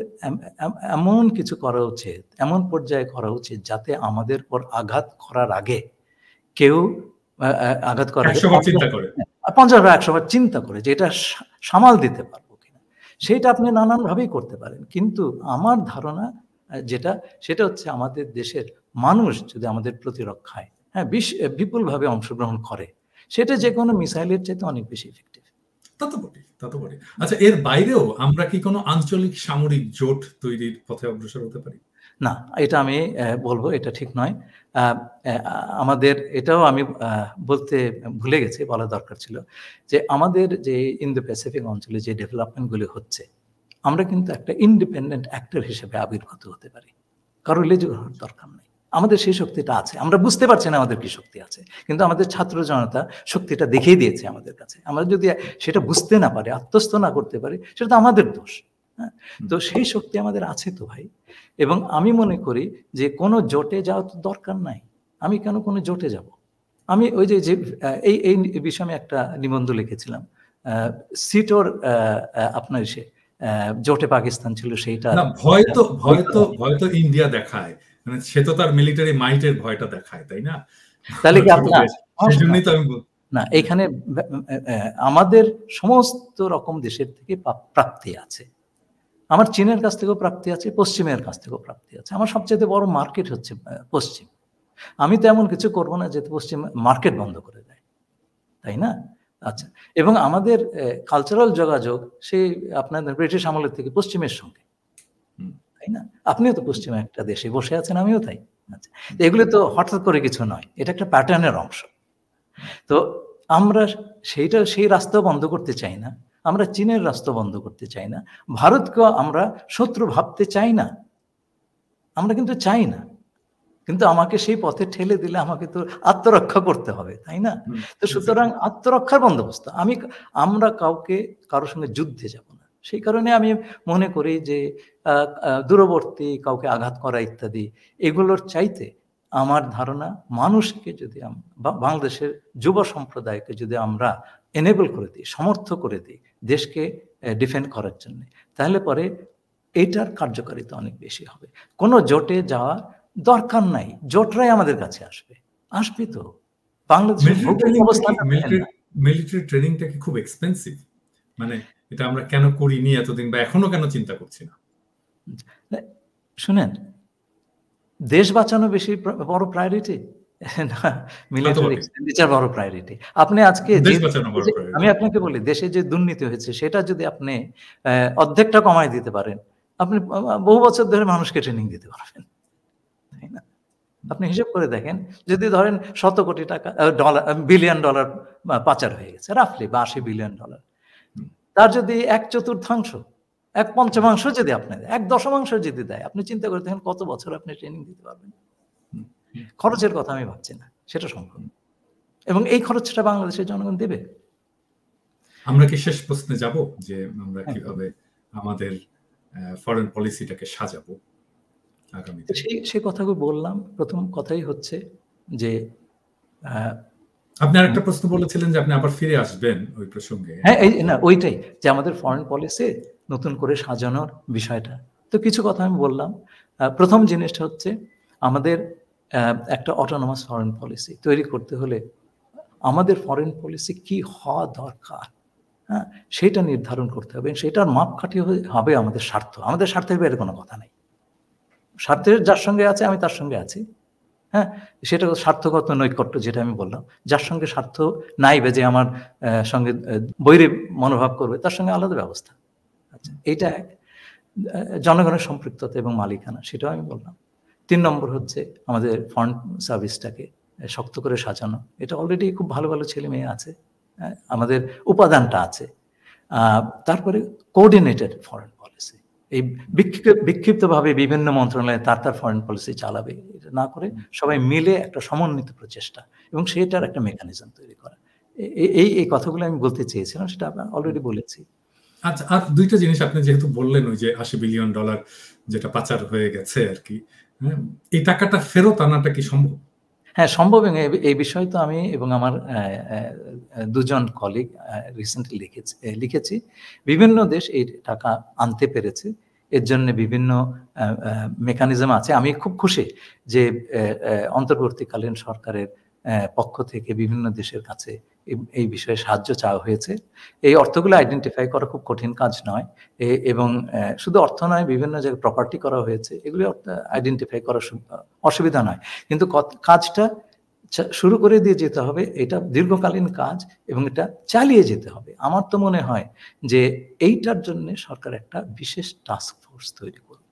এমন কিছু করা উচিত, এমন পর্যায়ে করা উচিত যাতে আমাদের উপর আঘাত করার আগে কেউ আঘাত করার আগে 100 বার চিন্তা করে 50 বা 100 বার চিন্তা করে যে এটা সামাল দিতে পারবো কিনা। সেটা আপনি নানানভাবেই করতে পারেন, কিন্তু আমার ধারণা যেটা সেটা হচ্ছে আমাদের দেশের মানুষ যদি আমাদের প্রতিরক্ষায় বিপুলভাবে অংশগ্রহণ করে, সেটা যে কোনো মিসাইলের চাইতে অনেক বেশি ইফেক্টিভ। তা তো বটে। আচ্ছা, এর বাইরেও আমরা কি কোনো আঞ্চলিক সামরিক জোট তৈরির পথে অগ্রসর হতে পারি? না, এটা আমি বলবো এটা ঠিক নয়। আমাদের এটাও আমি বলতে ভুলে গেছি, বলা দরকার ছিল যে আমাদের যে ইন্দো প্যাসিফিক অঞ্চলে যে ডেভেলপমেন্টগুলি হচ্ছে, আমরা কিন্তু একটা ইন্ডিপেন্ডেন্ট অ্যাক্টর হিসেবে আবির্ভূত হতে পারি। কারো লেজু হওয়ার দরকার নেই। আমাদের সেই শক্তিটা আছে, আমরা বুঝতে পারছি না আমাদের কি শক্তি আছে, কিন্তু আমাদের ছাত্র জনতা শক্তিটা দেখিয়ে দিয়েছে আমাদের কাছে। আমরা যদি সেটা বুঝতে না পারি, আত্মস্থ না করতে পারি, সেটা তো আমাদের দোষ। হ্যাঁ, তো সেই শক্তি আমাদের আছে তো ভাই। এবং আমি মনে করি যে কোনো জোটে যাওয়া তো দরকার নাই। আমি কেন কোনো জোটে যাব? আমি ওই যে এই বিষয়ে আমি একটা নিবন্ধ লিখেছিলাম। সিটোর আপনার জোটে পাকিস্তান ছিল সেইটা। না, ভয় তো ইন্ডিয়া দেখায়, মানে সে তো তার মিলিটারি মাইটের ভয়টা দেখায়, তাই না? তাহলে কি আপনার সেজন্যই তো আমি না, এখানে আমাদের সমস্ত রকম দেশের থেকে প্রাপ্তি আছে। আমার চীনের কাছ থেকেও প্রাপ্তি আছে, পশ্চিমের কাছ থেকেও প্রাপ্তি আছে। আমার সবচেয়ে বড় মার্কেট হচ্ছে পশ্চিম। আমি তো এমন কিছু করবো না যে পশ্চিম মার্কেট বন্ধ করে দেয়, তাই না? আচ্ছা, এবং আমাদের কালচারাল যোগাযোগ সেই আপনাদের ব্রিটিশ আমলের থেকে পশ্চিমের সঙ্গে, তাই না? আপনিও তো পশ্চিমে একটা দেশে বসে আছেন, আমিও তাই। আচ্ছা, এগুলো তো হঠাৎ করে কিছু নয়, এটা একটা প্যাটার্নের অংশ। তো আমরা সেই রাস্তা বন্ধ করতে চাই না, আমরা চীনের রাস্তা বন্ধ করতে চাই না, ভারতকে আমরা শত্রু ভাবতে চাই না, আমরা কিন্তু চাই না। কিন্তু আমাকে সেই পথে ঠেলে দিলে আমাকে তো আত্মরক্ষা করতে হবে, তাই না? তো সুতরাং আত্মরক্ষার বন্দোবস্ত আমরা কারোর সঙ্গে যুদ্ধে যাব না। সেই কারণে আমি মনে করি যে দূরবর্তী কাউকে আঘাত করা ইত্যাদি এগুলোর চাইতে আমার ধারণা মানুষকে যদি বাংলাদেশের যুব সম্প্রদায়কে যদি আমরা এনেবল করে দিই, সমর্থ করে দিই দেশকে ডিফেন্ড করার জন্য, তাহলে পরে এইটার কার্যকারিতা অনেক বেশি হবে। কোনো জোটে যাওয়ার দরকার নাই, জোটরাই আমাদের কাছে আসবে তো। বাংলাদেশের মিলিটারি ট্রেনিংটা কি খুব এক্সপেন্সিভ? মানে এটা আমরা কেন করিনি এতদিন, বা এখনো কেন চিন্তা করছি না? শুনেন, দেশ বাঁচানো বেশি বড় প্রায়োরিটি না মিলিটারি এক্সপেন্ডিচার বড় প্রায়োরিটি? আপনি আজকে আমি আপনাকে বলি, দেশে যে দুর্নীতি হয়েছে সেটা যদি আপনি অর্ধেকটা কমায় দিতে পারেন, আপনি বহু বছর ধরে মানুষকে ট্রেনিং দিতে পারবেন, তাই না? আপনি হিসেব করে দেখেন, যদি ধরেন 100 কোটি টাকা বিলিয়ন ডলার পাচার হয়ে গেছে রাফলি, বা 80 বিলিয়ন ডলার, তার যদি 1/4 1/5 যদি আপনি 1/10 যদি দেয়, আপনি চিন্তা করে দেখেন কত বছর আপনি ট্রেনিং দিতে পারবেন। খরচের কথা আমি ভাবছি না, সেটা সম্ভব, এবং এই খরচটা বাংলাদেশের জনগণ দেবে। আমরা কি শেষ প্রশ্নে যাব যে আমরা কিভাবে আমাদের ফরেন পলিসিটাকে সাজাবো আগামীতে? সেই কথাগুলো বললাম। প্রথম কথাই হচ্ছে যে আপনি আরেকটা প্রশ্ন বলেছিলেন যে আপনি আবার ফিরে আসবেন ওই প্রসঙ্গে। হ্যাঁ, না ওইটাই যে আমাদের ফরেন পলিসি নতুন করে সাজানোর বিষয়টা। তো কিছু কথা আমি বললাম। প্রথম জিনিসটা হচ্ছে আমাদের একটা অটোনমাস ফরেন পলিসি তৈরি করতে হলে আমাদের ফরেন পলিসি কি হওয়া দরকার, হ্যাঁ, সেটা নির্ধারণ করতে হবে। সেটার মাপকাঠি হবে আমাদের স্বার্থ। আমাদের স্বার্থের বাইরে কোনো কথা নাই। স্বার্থের যার সঙ্গে আছে আমি তার সঙ্গে আছি, হ্যাঁ, সেটা স্বার্থগত নৈকট্য যেটা আমি বললাম। যার সঙ্গে স্বার্থ নাই বা যে আমার সঙ্গে বৈরী মনোভাব করবে, তার সঙ্গে আলাদা ব্যবস্থা। আচ্ছা, এইটা এক। জনগণের সম্পৃক্ততা এবং মালিকানা, সেটাও আমি বললাম। 3 নম্বর হচ্ছে আমাদের ফরেন সার্ভিসটাকে শক্ত করে সাজানো। এটা অলরেডি খুব ভালো ভালো ছেলে মেয়ে আছে, আমাদের উপাদানটা আছে। তারপরে কোঅর্ডিনেটেড ফরেন পলিসি, এই বিক্ষিপ্তভাবে বিভিন্ন মন্ত্রণালয়ে তার ফরেন পলিসি চালাবে, এটা না করে সবাই মিলে একটা সমন্বিত প্রচেষ্টা এবং সেটার একটা মেকানিজম তৈরি করা। এই কথাগুলো আমি বলতে চেয়েছিলাম, সেটা অলরেডি বলেছি। আচ্ছা, আর দুইটা জিনিস আপনি যেহেতু বললেন, ওই যে $80 বিলিয়ন যেটা পাচার হয়ে গেছে আর কি, হ্যাঁ, এই টাকাটা ফেরত আনাটা কি সম্ভব? হ্যাঁ, সম্ভব। এবং এই বিষয়ে তো আমি এবং আমার দুজন কলিগ রিসেন্টলি লিখেছি। বিভিন্ন দেশ এই টাকা আনতে পেরেছে। এর জন্য বিভিন্ন মেকানিজম আছে। আমি খুব খুশি যে অন্তর্বর্তীকালীন সরকারের পক্ষ থেকে বিভিন্ন দেশের কাছে এই বিষয়ে সাহায্য চাওয়া হয়েছে। এই অর্থগুলো আইডেন্টিফাই করা খুব কঠিন কাজ নয়। এবং শুধু অর্থ নয়, বিভিন্ন জায়গায় প্রপার্টি করা হয়েছে। এগুলি আইডেন্টিফাই করা অসুবিধা নয়। কিন্তু কাজটা শুরু করে দিয়ে যেতে হবে। এটা দীর্ঘকালীন কাজ এবং এটা চালিয়ে যেতে হবে। আমার তো মনে হয় যে এইটার জন্য সরকার একটা বিশেষ টাস্ক ফোর্স তৈরি করুক।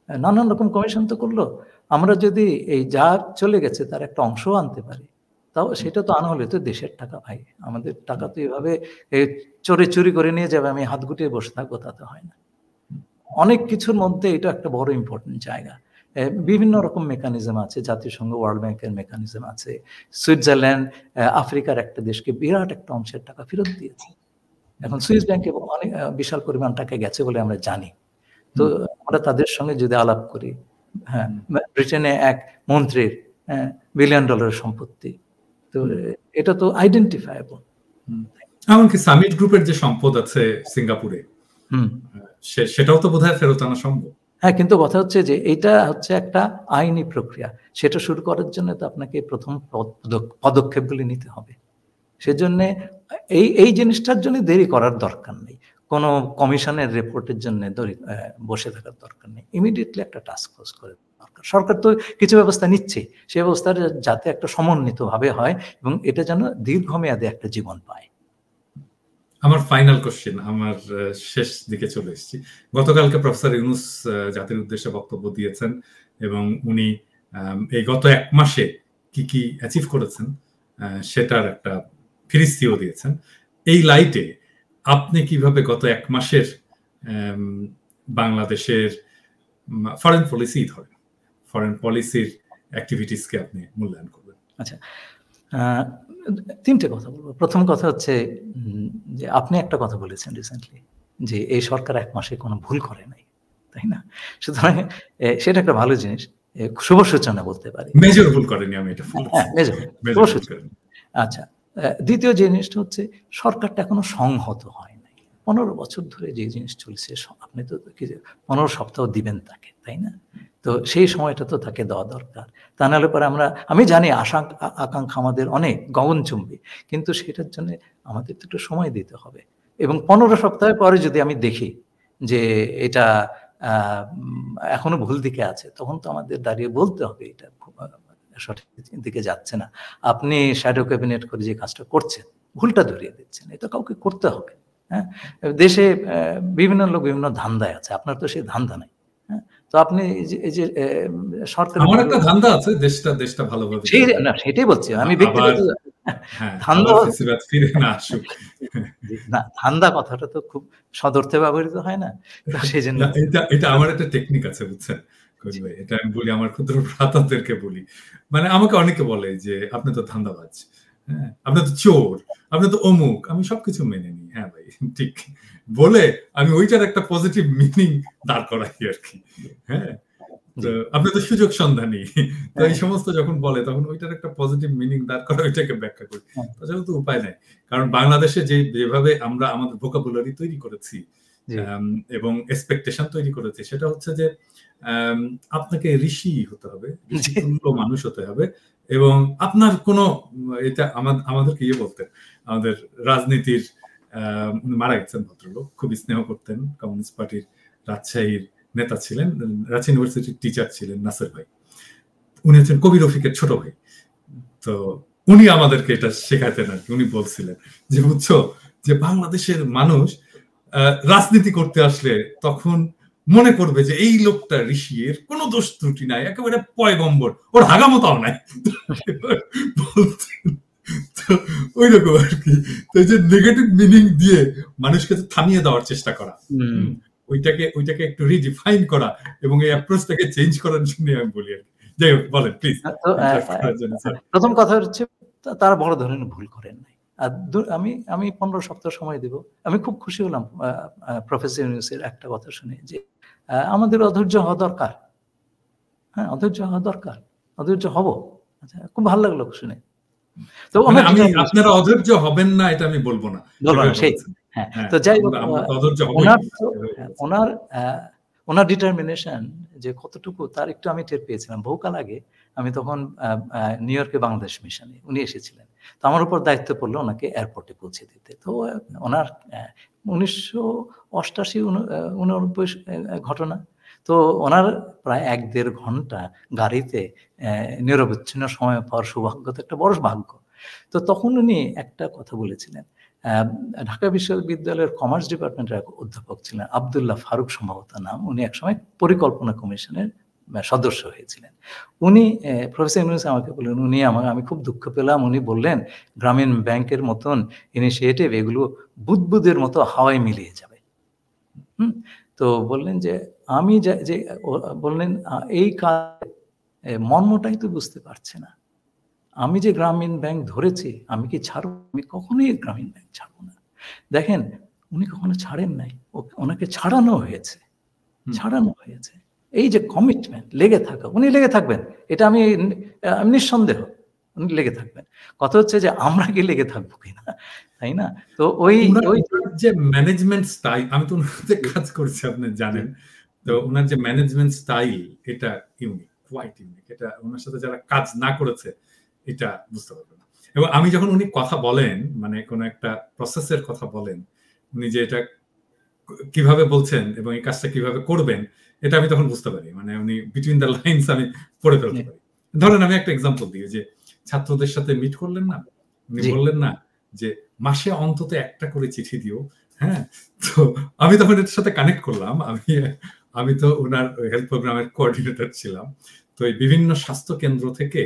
নানান রকম কমিশন তো করলো। আমরা যদি এই যা চলে গেছে তার একটা অংশও আনতে পারি, তাও সেটা তো আনা হলে তো দেশের টাকা ভাই। আমাদের টাকা তো এভাবে চুরি করে নিয়ে যাবে, আমি হাত গুটিয়ে বসে থাকবো, তা তো হয় না। অনেক কিছুর মধ্যে এটা একটা বড় ইম্পর্টেন্ট জায়গা। বিভিন্ন রকম মেকানিজম আছে, জাতিসংঘ, ওয়ার্ল্ড ব্যাংকের মেকানিজম আছে। সুইজারল্যান্ড আফ্রিকার একটা দেশকে বিরাট একটা অংশের টাকা ফেরত দিয়েছে। এখন সুইস ব্যাংকে অনেক বিশাল পরিমাণ টাকা গেছে বলে আমরা জানি। তো আমরা তাদের সঙ্গে যদি আলাপ করি, হ্যাঁ, ব্রিটেনে এক মন্ত্রীর $1 বিলিয়ন সম্পত্তি, তো এটা তো আইডেন্টিফায়েবল। এমনকি সামিট গ্রুপের যে সম্পদ আছে সিঙ্গাপুরে, সেটাও তো বোধহয় ফেরত আনা সম্ভব। হ্যাঁ, কিন্তু কথা হচ্ছে যে এটা হচ্ছে একটা আইনি প্রক্রিয়া। সেটা শুরু করার জন্য তো আপনাকে প্রথম পদক্ষেপগুলি নিতে হবে। সেজন্য এই জিনিসটার জন্য দেরি করার দরকার নেই। কোনো কমিশনের রিপোর্টের জন্য বসে থাকার দরকার নেই। ইমিডিয়েটলি একটা টাস্ক ফোর্স করে দরকার। সরকার তো কিছু ব্যবস্থা নিচ্ছে, সেই ব্যবস্থা যাতে একটা সমন্বিতভাবে হয় এবং এটা যেন দীর্ঘমেয়াদে একটা জীবন পায়। আমার ফাইনাল কোশ্চেন, আমার শেষ দিকে চলে এসেছি। গতকালকে প্রফেসর ইউনূস জাতির উদ্দেশ্যে বক্তব্য দিয়েছেন এবং উনি এই গত 1 মাসে কি কি অ্যাচিভ করেছেন সেটার একটা ফিরিস্তিও দিয়েছেন। এই লাইটে আপনি কিভাবে গত 1 মাসের বাংলাদেশের ফরেন পলিসি ধরেন, ফরেন পলিসির অ্যাক্টিভিটিসকে আপনি মূল্যায়ন করবেন? আচ্ছা, 3টে কথা বলবো। প্রথম কথা হচ্ছে যে আপনি একটা কথা বলেছেন রিসেন্টলি যে এই সরকার 1 মাসে কোনো ভুল করে নাই, তাই না? সুতরাং সেটা একটা ভালো জিনিস, শুভ সূচনা বলতে পারি। মেজর ভুল করেনি, আমি এটা হ্যাঁ, মেজর শুভ সূচনা। আচ্ছা, দ্বিতীয় জিনিসটা হচ্ছে সরকারটা এখনো সংহত হয় নাই। 15 বছর ধরে যে জিনিস চলছে, আপনি তো 15 সপ্তাহ দিবেন তাকে, তাই না? তো সেই সময়টা তো তাকে দেওয়া দরকার। তা নাহলে পরে আমি জানি আকাঙ্ক্ষা আমাদের অনেক গগনচুম্বী, কিন্তু সেটার জন্য আমাদের তো একটু সময় দিতে হবে। এবং 15 সপ্তাহের পরে যদি আমি দেখি যে এটা এখনো ভুল দিকে আছে, তখন তো আমাদের দাঁড়িয়ে বলতে হবে এটা সঠিক দিকে যাচ্ছে না। আপনি শ্যাডো ক্যাবিনেট করে যে কাজটা করছেন, ভুলটা ধরিয়ে দিচ্ছেন। এটা কাউকে করতে হবে। হ্যাঁ, দেশে বিভিন্ন লোক বিভিন্ন ধান্দায় আছে, আপনার তো সেই ধান্দা নাই। হ্যাঁ, তো আপনি এই যে সরকার, আমার একটা ধান্দা আছে দেশটা ভালোভাবে, না সেটাই বলছি আমি, ব্যক্তিগত ধান্দা ফিরে না আসুক। না, ধান্দা কথাটা তো খুব সদর্থে ব্যবহৃত হয় না, তো সেই জন্য এটা আমার একটা টেকনিক আছে, বুঝছেন কবির ভাই? এটা আমি বলি আমার ক্ষুদ্র ভ্রাতাদেরকে বলি। মানে আমাকে অনেকে বলে যে আপনি তো ধান্দাবাজ, হ্যাঁ, আপনি তো চোর, আপনি তো অমুক। আমি সবকিছু মেনে নিই, হ্যাঁ ভাই ঠিক বলে আমি ওইটার একটা পজিটিভ মিনিং দাঁড় করাই আর কি। হ্যাঁ, আপনি তো সুযোগ সন্ধানী, তো এই সমস্ত যখন বলে তখন ওইটার একটা পজিটিভ মিনিং দাঁড় করা, ওইটাকে ব্যাখ্যা করি। তাছাড়া তো উপায় নাই, কারণ বাংলাদেশে যেভাবে আমরা আমাদের ভোকাবুলারি তৈরি করেছি এবং এক্সপেকটেশন তৈরি করেছি, সেটা হচ্ছে যে আপনাকে ঋষি হতে হবে, ঋষিতুল্য মানুষ হতে হবে, এবং আপনার কোনো এটা আমাদেরকে বলতেন, আমাদের রাজনীতির মারা গেছেন ভদ্রলোক, খুব স্নেহ করতেন, কমিউনিস্ট পার্টির রাজশাহীর নেতা ছিলেন, রাজশাহী ইউনিভার্সিটির টিচার ছিলেন, নাসের ভাই। উনি হচ্ছেন কবি রফিকের ছোট ভাই। তো উনি আমাদেরকে এটা শেখাতেন আর কি। উনি বলছিলেন যে বুঝছো, যে বাংলাদেশের মানুষ রাজনীতি করতে আসলে তখন মনে করবে যে এই লোকটা ঋষি, এর কোনো দোষ ত্রুটি নাই, একেবারে পয়গম্বর, ওর হাগামতাও নাই। ওই রকম আর কি। তো এই যে নেগেটিভ মিনিং দিয়ে মানুষকে থামিয়ে দেওয়ার চেষ্টা করা, ওইটাকে একটু রিডিফাইন করা এবং এই অ্যাপ্রোচটাকে চেঞ্জ করার জন্য আমি বলি আর কি। যাই হোক, বলেন প্লিজ। প্রথম কথা হচ্ছে তারা বড় ধরনের ভুল করেন নাই। আমি আমি 15 সপ্তাহ সময় দিব। আমি খুব খুশি হলাম প্রফেসর ইউনূসের একটা কথা শুনে যে আমাদের অধৈর্য হওয়া দরকার। হ্যাঁ, অধৈর্য হওয়া দরকার। অধৈর্য হব। আচ্ছা, খুব ভালো লাগলো শুনে। তো মানে আপনারা অধৈর্য হবেন না এটা আমি বলবো না। বলবো না সেই। হ্যাঁ, তো যাই হোক, আমরা তো অধৈর্য হবই। ওনার ডিটারমিনেশন যে কতটুকু তার একটু আমি টের পেয়েছিলাম। বহুকাল আগে আমি তখন নিউ ইয়র্কে বাংলাদেশ মিশনে উনি এসেছিলেন। তো আমার উপর দায়িত্ব পড়লো ওনাকে এয়ারপোর্টে পৌঁছে দিতে। তো ওনার 1988-89 ঘটনা। তো ওনার প্রায় 1-1.5 ঘন্টা গাড়িতে নিরবচ্ছিন্ন সময় পাওয়ার সৌভাগ্য তো একটা বড় ভাগ্য। তো তখন উনি একটা কথা বলেছিলেন। ঢাকা বিশ্ববিদ্যালয়ের কমার্স ডিপার্টমেন্টের এক অধ্যাপক ছিলেন, আব্দুল্লাহ ফারুক সম্ভবত নাম। উনি একসময় পরিকল্পনা কমিশনের সদস্য হয়েছিলেন। উনি প্রফেসর ইউনূস আমাকে বললেন, আমি খুব দুঃখ পেলাম। উনি বললেন গ্রামীণ ব্যাংকের মতন ইনিশিয়েটিভ এগুলো বুদবুদের মতো হাওয়ায় মিলিয়ে যাবে। তো বললেন যে আমি যে বললেন এই কাজ মর্মটাই তো বুঝতে পারছে না। আমি যে গ্রামীণ ব্যাংক ধরেছি, আমি কি ছাড়ব? আমি কখনোই গ্রামীণ ব্যাংক ছাড়বো না। দেখেন, উনি কখনো ছাড়েন নাই, ওনাকে ছাড়ানো হয়েছে। এই যে কমিটমেন্ট, লেগে থাকা, উনি লেগে থাকবেন, এটা আমি নিঃসন্দেহ উনি লেগে থাকবেন। কথা হচ্ছে যে আমরা কি লেগে থাকবো কিনা, তাই না? তো ওই যে ম্যানেজমেন্ট স্টাইল, আমি তো ওনার সাথে কাজ করছি, আপনি জানেন। তো ওনার যে ম্যানেজমেন্ট স্টাইল, এটা ইউনিক, কোয়াইট ইউনিক। এটা ওনার সাথে যারা কাজ না করেছে এটা বুঝতে পারবে না। এবং আমি যখন উনি কথা বলেন, মানে কোন একটা প্রসেসের কথা বলেন, উনি যে এটা কিভাবে বলছেন এবং এই কাজটা কিভাবে করবেন, এটা আমি তখন বুঝতে পারি। মানে উনি বিটুইন দ্য লাইনস আমি পড়ে ফেলতে পারি। ধরেন আমি একটা এক্সাম্পল দিই, যে ছাত্রদের সাথে মিট করলেন না, উনি বললেন না যে মাসে অন্তত একটা করে চিঠি দিও। হ্যাঁ, তো আমি তখন এটার সাথে কানেক্ট করলাম। আমি তো ওনার হেলথ প্রোগ্রামের কোঅর্ডিনেটর ছিলাম। তো এই বিভিন্ন স্বাস্থ্য কেন্দ্র থেকে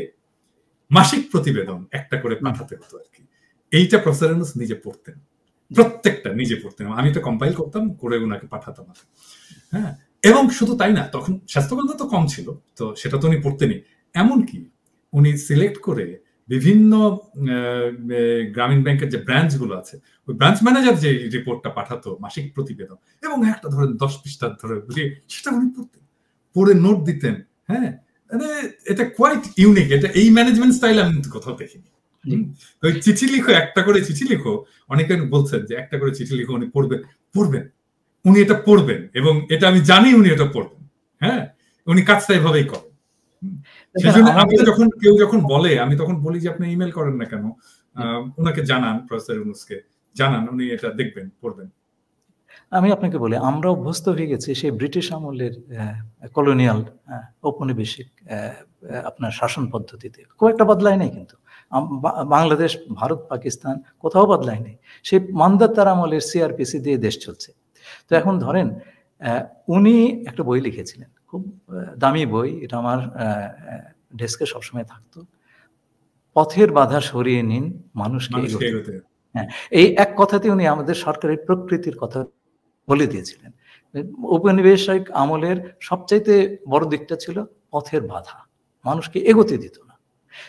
মাসিক প্রতিবেদন একটা করে পাঠাতে হতো আর কি। এইটা প্রফেসর ইউনূস নিজে পড়তেন, প্রত্যেকটা নিজে পড়তেন। আমি এটা কম্পাইল করতাম, করে ওনাকে পাঠাতাম। হ্যাঁ, এবং শুধু তাই না, তখন স্বাস্থ্যকেন্দ্র তো কম ছিল, তো সেটা তো উনি পড়তেনই। এমনকি উনি সিলেক্ট করে বিভিন্ন গ্রামীণ ব্যাংকের যে ব্রাঞ্চ গুলো আছে, ওই ব্রাঞ্চ ম্যানেজার যে রিপোর্টটা পাঠাতো মাসিক প্রতিবেদন, এবং একটা ধরেন 10 পৃষ্ঠা ধরে সেটা উনি পড়তেন, পড়ে নোট দিতেন। হ্যাঁ, এটা কোয়াইট ইউনিক। এটা এই ম্যানেজমেন্ট স্টাইল আমি কোথাও দেখিনি। ওই চিঠি লিখো, একটা করে চিঠি লিখো। অনেকে বলছেন যে একটা করে চিঠি লিখো, উনি পড়বেন, উনি এটা পড়বেন, এবং এটা আমি জানি উনি এটা পড়বেন। হ্যাঁ, উনি কাজটা এভাবেই করেন। সেজন্য আমি কেউ যখন বলে, আমি তখন বলি যে আপনি ইমেল করেন না কেন, ওনাকে জানান, প্রফেসর ইউনূসকে জানান, উনি এটা দেখবেন, পড়বেন। আমি আপনাকে বলি, আমরা অভ্যস্ত হয়ে গেছি সেই ব্রিটিশ আমলের কলোনিয়াল ঔপনিবেশিক আপনার শাসন পদ্ধতিতে। খুব একটা বদলায় নাই, কিন্তু বাংলাদেশ, ভারত, পাকিস্তান কোথাও বদলায় নেই। সেই মান্দাতার আমলের সিআরপিসি দিয়ে দেশ চলছে। তো এখন ধরেন, উনি একটা বই লিখেছিলেন, খুব দামি বই, এটা আমার ডেস্কে সবসময় থাকতো। পথের বাধা সরিয়ে নিন, মানুষকে এগোতে। হ্যাঁ, এই এক কথাতে উনি আমাদের সরকারের প্রকৃতির কথা বলে দিয়েছিলেন। ঔপনিবেশিক আমলের সবচাইতে বড় দিকটা ছিল পথের বাধা, মানুষকে এগোতে দিত না।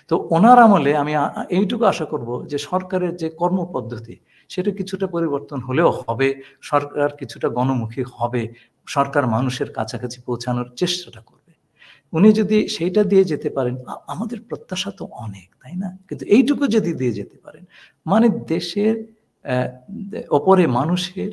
তো ওনার আমলে আমি এইটুকু আশা করব যে সরকারের যে কর্মপদ্ধতি, সেটা কিছুটা পরিবর্তন হলেও হবে, সরকার কিছুটা গণমুখী হবে, সরকার মানুষের কাছাকাছি পৌঁছানোর চেষ্টাটা করবে। উনি যদি সেইটা দিয়ে যেতে পারেন, আমাদের প্রত্যাশা তো অনেক, তাই না? কিন্তু এইটুকু যদি দিয়ে যেতে পারেন, মানে দেশের ওপরে মানুষের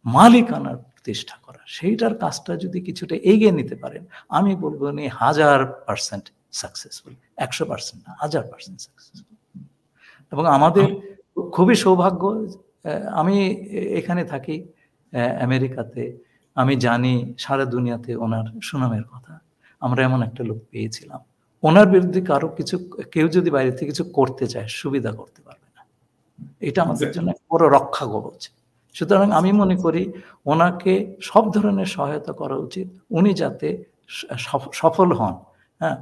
মালিকানার প্রতিষ্ঠা করা, সেইটার কাজটা যদি কিছুটা এগিয়ে নিতে পারেন, আমি বলবো উনি 1000% সাকসেসফুল, 100% না, 1000% সাকসেসফুল। এবং আমাদের খুবই সৌভাগ্য, আমি এখানে থাকি আমেরিকাতে, আমি জানি সারা দুনিয়াতে ওনার সুনামের কথা। আমরা এমন একটা লোক পেয়েছিলাম, ওনার বিরুদ্ধে কেউ যদি বাইরে থেকে কিছু করতে চায়, সুবিধা করতে পারবে না। এটা আমাদের জন্য বড় রক্ষা কবচ। সুতরাং আমি মনে করি ওনাকে সব ধরনের সহায়তা করা উচিত, উনি যাতে সফল হন। হ্যাঁ,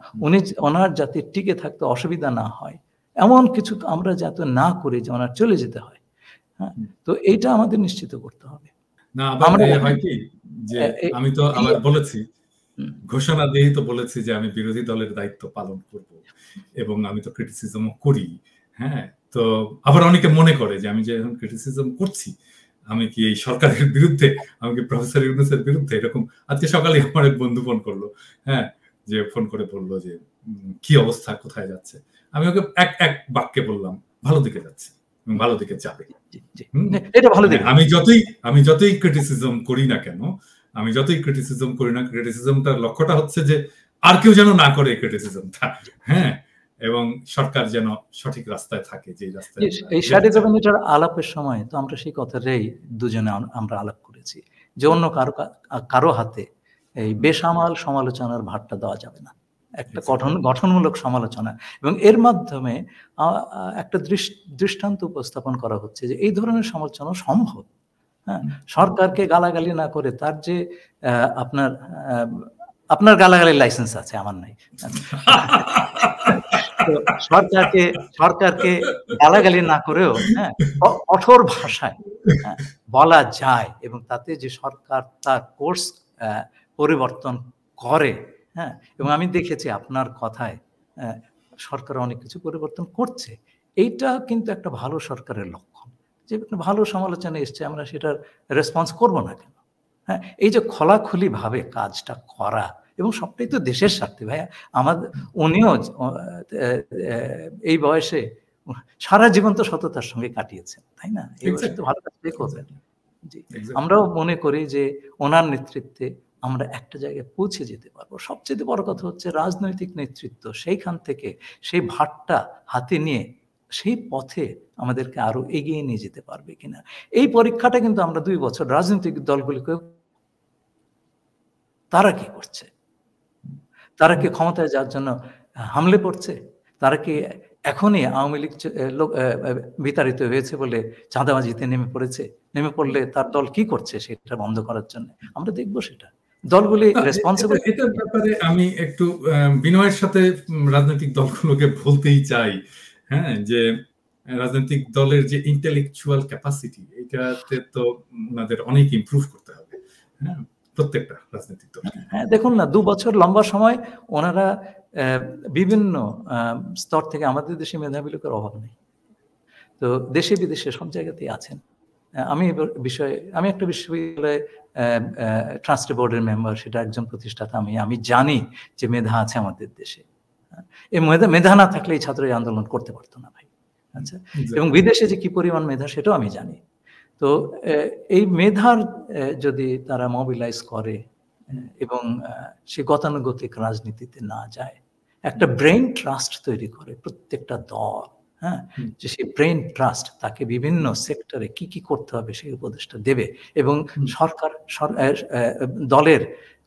ওনার যাতে টিকে থাকতে অসুবিধা না হয়, এমন কিছু আমরা যাতে না করি যে ওনার চলে যেতে হয়। হ্যাঁ, তো এইটা আমাদের নিশ্চিত করতে হবে। না, আমরা হয় কি যে আমি তো আবার বলেছি, ঘোষণা দিয়েই তো বলেছি যে আমি বিরোধী দলের দায়িত্ব পালন করব, এবং আমি তো ক্রিটিসিজমও করি। হ্যাঁ, তো আবার অনেকে মনে করে যে আমি যে এখন ক্রিটিসিজম করছি আমি কি এই সরকারের বিরুদ্ধে, আমি কি প্রফেসর ইউনূসের বিরুদ্ধে। এরকম আজকে সকালে আমার এক বন্ধু ফোন করলো, হ্যাঁ, যে ফোন করে বললো যে কি অবস্থা, কোথায় যাচ্ছে। আমি ওকে এক বাক্যে বললাম ভালো দিকে যাচ্ছে এবং ভালো দিকে যাবে। এটা ভালো দিক। আমি যতই ক্রিটিসিজম করি না কেন, ক্রিটিসিজমটার লক্ষ্যটা হচ্ছে যে আর কেউ যেন না করে ক্রিটিসিজমটা, হ্যাঁ, এবং সরকার যেন সঠিক রাস্তায় থাকে, যে রাস্তায়। এই শারীরিক কমিউনিটির আলাপের সময় তো আমরা সেই কথাটাই দুজনে আমরা আলাপ করেছি যে অন্য কারো হাতে এই বেসামাল সমালোচনার ভারটা দেওয়া যাবে না, একটা গঠনমূলক সমালোচনা, এবং এর মাধ্যমে একটা দৃষ্টান্ত উপস্থাপন করা হচ্ছে যে এই ধরনের সমালোচনা সম্ভব। হ্যাঁ, সরকারকে গালাগালি না করে তার যে আপনার গালাগালির লাইসেন্স আছে, আমার নাই। তো সরকারকে গালাগালি না করেও, হ্যাঁ, কঠোর ভাষায় বলা যায়, এবং তাতে যে সরকার তার কোর্স পরিবর্তন করে, হ্যাঁ, এবং আমি দেখেছি আপনার কথায় সরকার অনেক কিছু পরিবর্তন করছে। এইটা কিন্তু একটা ভালো সরকারের লক্ষণ, যে ভালো সমালোচনা এসছে, আমরা সেটার রেসপন্স করব না কেন? হ্যাঁ, এই যে খোলাখুলি ভাবে কাজটা করা, এবং সবটাই তো দেশের স্বার্থে। ভাইয়া, উনিও এই বয়সে সারা জীবন তো সততার সঙ্গে কাটিয়েছেন, তাই না? এই বয়সে তো ভালো কাজ করবেন। জি, আমরাও মনে করি যে ওনার নেতৃত্বে আমরা একটা জায়গায় পৌঁছে যেতে পারবো। সবচেয়ে বড় কথা হচ্ছে রাজনৈতিক নেতৃত্ব সেইখান থেকে সেই ভারটা হাতে নিয়ে সেই পথে আমাদেরকে আরো এগিয়ে নিয়ে যেতে পারবে কিনা, এই পরীক্ষাটা কিন্তু আমরা 2 বছর রাজনৈতিক দলগুলিকে, তারা কি করছে? তারা কি ক্ষমতায় যাওয়ার জন্য হামলে পড়ছে? তারা কি এখনই আওয়ামী লীগ বিতাড়িত হয়েছে বলে চাঁদাবাজিতে নেমে পড়লে তার দল কি করছে সেটা বন্ধ করার জন্য? আমরা দেখবো সেটা। দলগুলি রেসপন্সিবল। এটার ব্যাপারে আমি একটু বিনয়ের সাথে রাজনৈতিক দলগুলোকে বলতেই চাই, হ্যাঁ, যে রাজনৈতিক দলের যে ইন্টেলেকচুয়াল ক্যাপাসিটি, এটাতে তো ওনাদের অনেক ইমপ্রুভ করতে হবে, হ্যাঁ, প্রত্যেকটা রাজনৈতিক দল। হ্যাঁ, দেখুন না, 2 বছর লম্বা সময় ওনারা বিভিন্ন স্তর থেকে, আমাদের দেশে মেধাবী লোকের অভাব নেই, তো দেশে বিদেশে সব জায়গাতেই আছেন। আমি একটা বিশ্ববিদ্যালয়ে ট্রাস্টি বোর্ডের মেম্বার, সেটা একজন প্রতিষ্ঠাতা আমি জানি যে মেধা আছে আমাদের দেশে। এই মেধা না থাকলে এই ছাত্র আন্দোলন করতে পারতো না, ভাই। আচ্ছা, এবং বিদেশে যে কি পরিমাণ মেধা সেটাও আমি জানি। তো এই মেধার যদি তারা মোবিলাইজ করে এবং সে গতানুগতিক রাজনীতিতে না যায়, একটা ব্রেইন ট্রাস্ট তৈরি করে প্রত্যেকটা দল, হ্যাঁ, যে সেই ব্রেইন ট্রাস্ট তাকে বিভিন্ন সেক্টরে কি করতে হবে সেই উপদেশটা দেবে, এবং সরকার দলের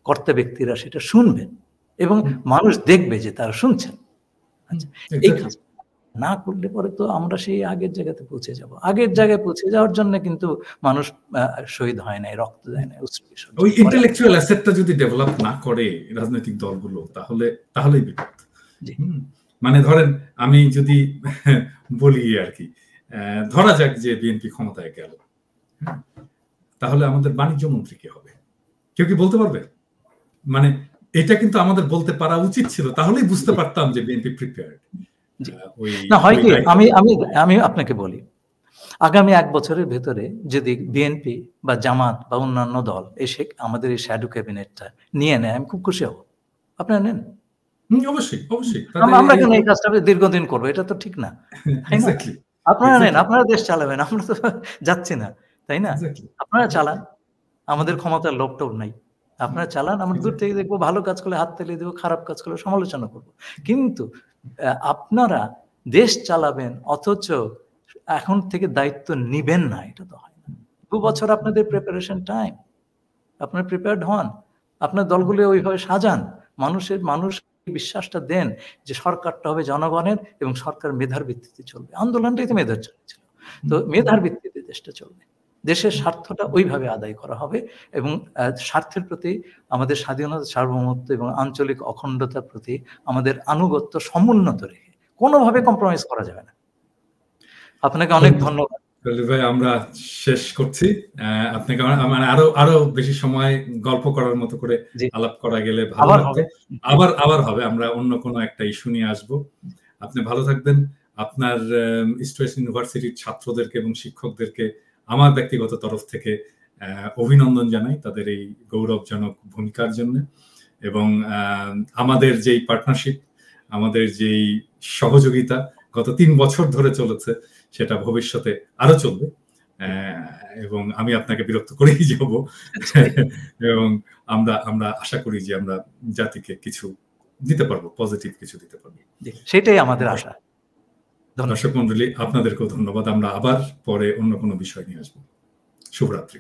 কর্তা ব্যক্তিরা সেটা শুনবেন এবং মানুষ দেখবে যে তারা শুনছেন। আচ্ছা, এই কাজ না করলে পরে তো আমরা সেই আগের জায়গাতে পৌঁছে যাব। আগের জায়গায় পৌঁছে যাওয়ার জন্য কিন্তু মানুষ শহীদ হয় নাই, রক্ত দেয় নাই, ওই ইন্টেলেকচুয়াল অ্যাসেটটা যদি ডেভেলপ না করে রাজনৈতিক দলগুলো, তাহলেই বিপদ। মানে ধরেন আমি যদি বলি আর কি, ধরা যাক যে বিএনপি ক্ষমতায় গেল, তাহলে আমাদের বাণিজ্য মন্ত্রী কে হবে? কেউ কি বলতে পারবে? মানে এটা কিন্তু আমাদের বলতে পারা উচিত ছিল, তাহলেই বুঝতে পারতাম যে বিএনপি প্রিপেয়ার্ড। না, হয় কি, আমি আপনাকে বলি, আগামী 1 বছরের ভেতরে যদি বিএনপি বা জামাত বা অন্যান্য দল এসে আমাদের এই শ্যাডো ক্যাবিনেটটা নিয়ে নেয়, আমি খুব খুশি হব। আপনারা নেন? অবশ্যই। আমরা কেন এই কাজটা দীর্ঘদিন করবো? এটা তো ঠিক না, তাই না? আপনারা নেন, আপনারা দেশ চালাবেন, আমরা তো যাচ্ছি না, তাই না? আপনারা চালান, আমাদের ক্ষমতার লোভটোভ নাই, আপনারা চালান। আমরা দূর থেকে দেখবো, ভালো কাজ করলে হাত তালি দেবো, খারাপ কাজ করলে সমালোচনা করবো। কিন্তু আপনারা দেশ চালাবেন অথচ এখন থেকে দায়িত্ব নিবেন না, এটা তো হয় না। 2 বছর আপনাদের প্রিপারেশন টাইম, আপনারা প্রিপেয়ার্ড হন, আপনার দলগুলো ওইভাবে সাজান, মানুষ বিশ্বাসটা দেন যে সরকারটা হবে জনগণের এবং সরকার মেধার ভিত্তিতে চলবে। আন্দোলনটাই তো মেধার জন্য ছিল, তো মেধার ভিত্তিতে দেশটা চলবে। দেশের স্বার্থটা ওইভাবে আদায় করা হবে এবং স্বার্থের প্রতি, আমাদের স্বাধীনতা, সার্বভৌমত্ব এবং আঞ্চলিক অখণ্ডতার প্রতি আমাদের আনুগত্য সমুন্নত রেখে কোনোভাবে কম্প্রোমাইজ করা যাবে না। আপনাকে অনেক ধন্যবাদ ভাই, আমরা শেষ করছি। আপনাকে মানে আরো বেশি সময় গল্প করার মতো করে আলাপ করা গেলে ভালো লাগতো। আবার হবে, আমরা অন্য কোনো একটা ইস্যু নিয়ে আসবো। আপনি ভালো থাকবেন, আপনার ইস্ট ওয়েস্ট ইউনিভার্সিটির ছাত্রদেরকে এবং শিক্ষকদেরকে আমার ব্যক্তিগত তরফ থেকে অভিনন্দন জানাই তাদের এই গৌরবজনক ভূমিকার জন্য। এবং আমাদের যেই পার্টনারশিপ, আমাদের যেই সহযোগিতা গত 3 বছর ধরে চলেছে, সেটা ভবিষ্যতে আরো চলবে। এবং আমি আপনাকে বিরক্ত করেই যাব। এবং আমরা আশা করি যে আমরা জাতিকে কিছু দিতে পারবো, পজিটিভ কিছু দিতে পারবো। সেটাই আমাদের আশা। দর্শক মন্ডলী, আপনাদেরকেও ধন্যবাদ। আমরা আবার পরে অন্য কোনো বিষয় নিয়ে আসবো। শুভরাত্রি।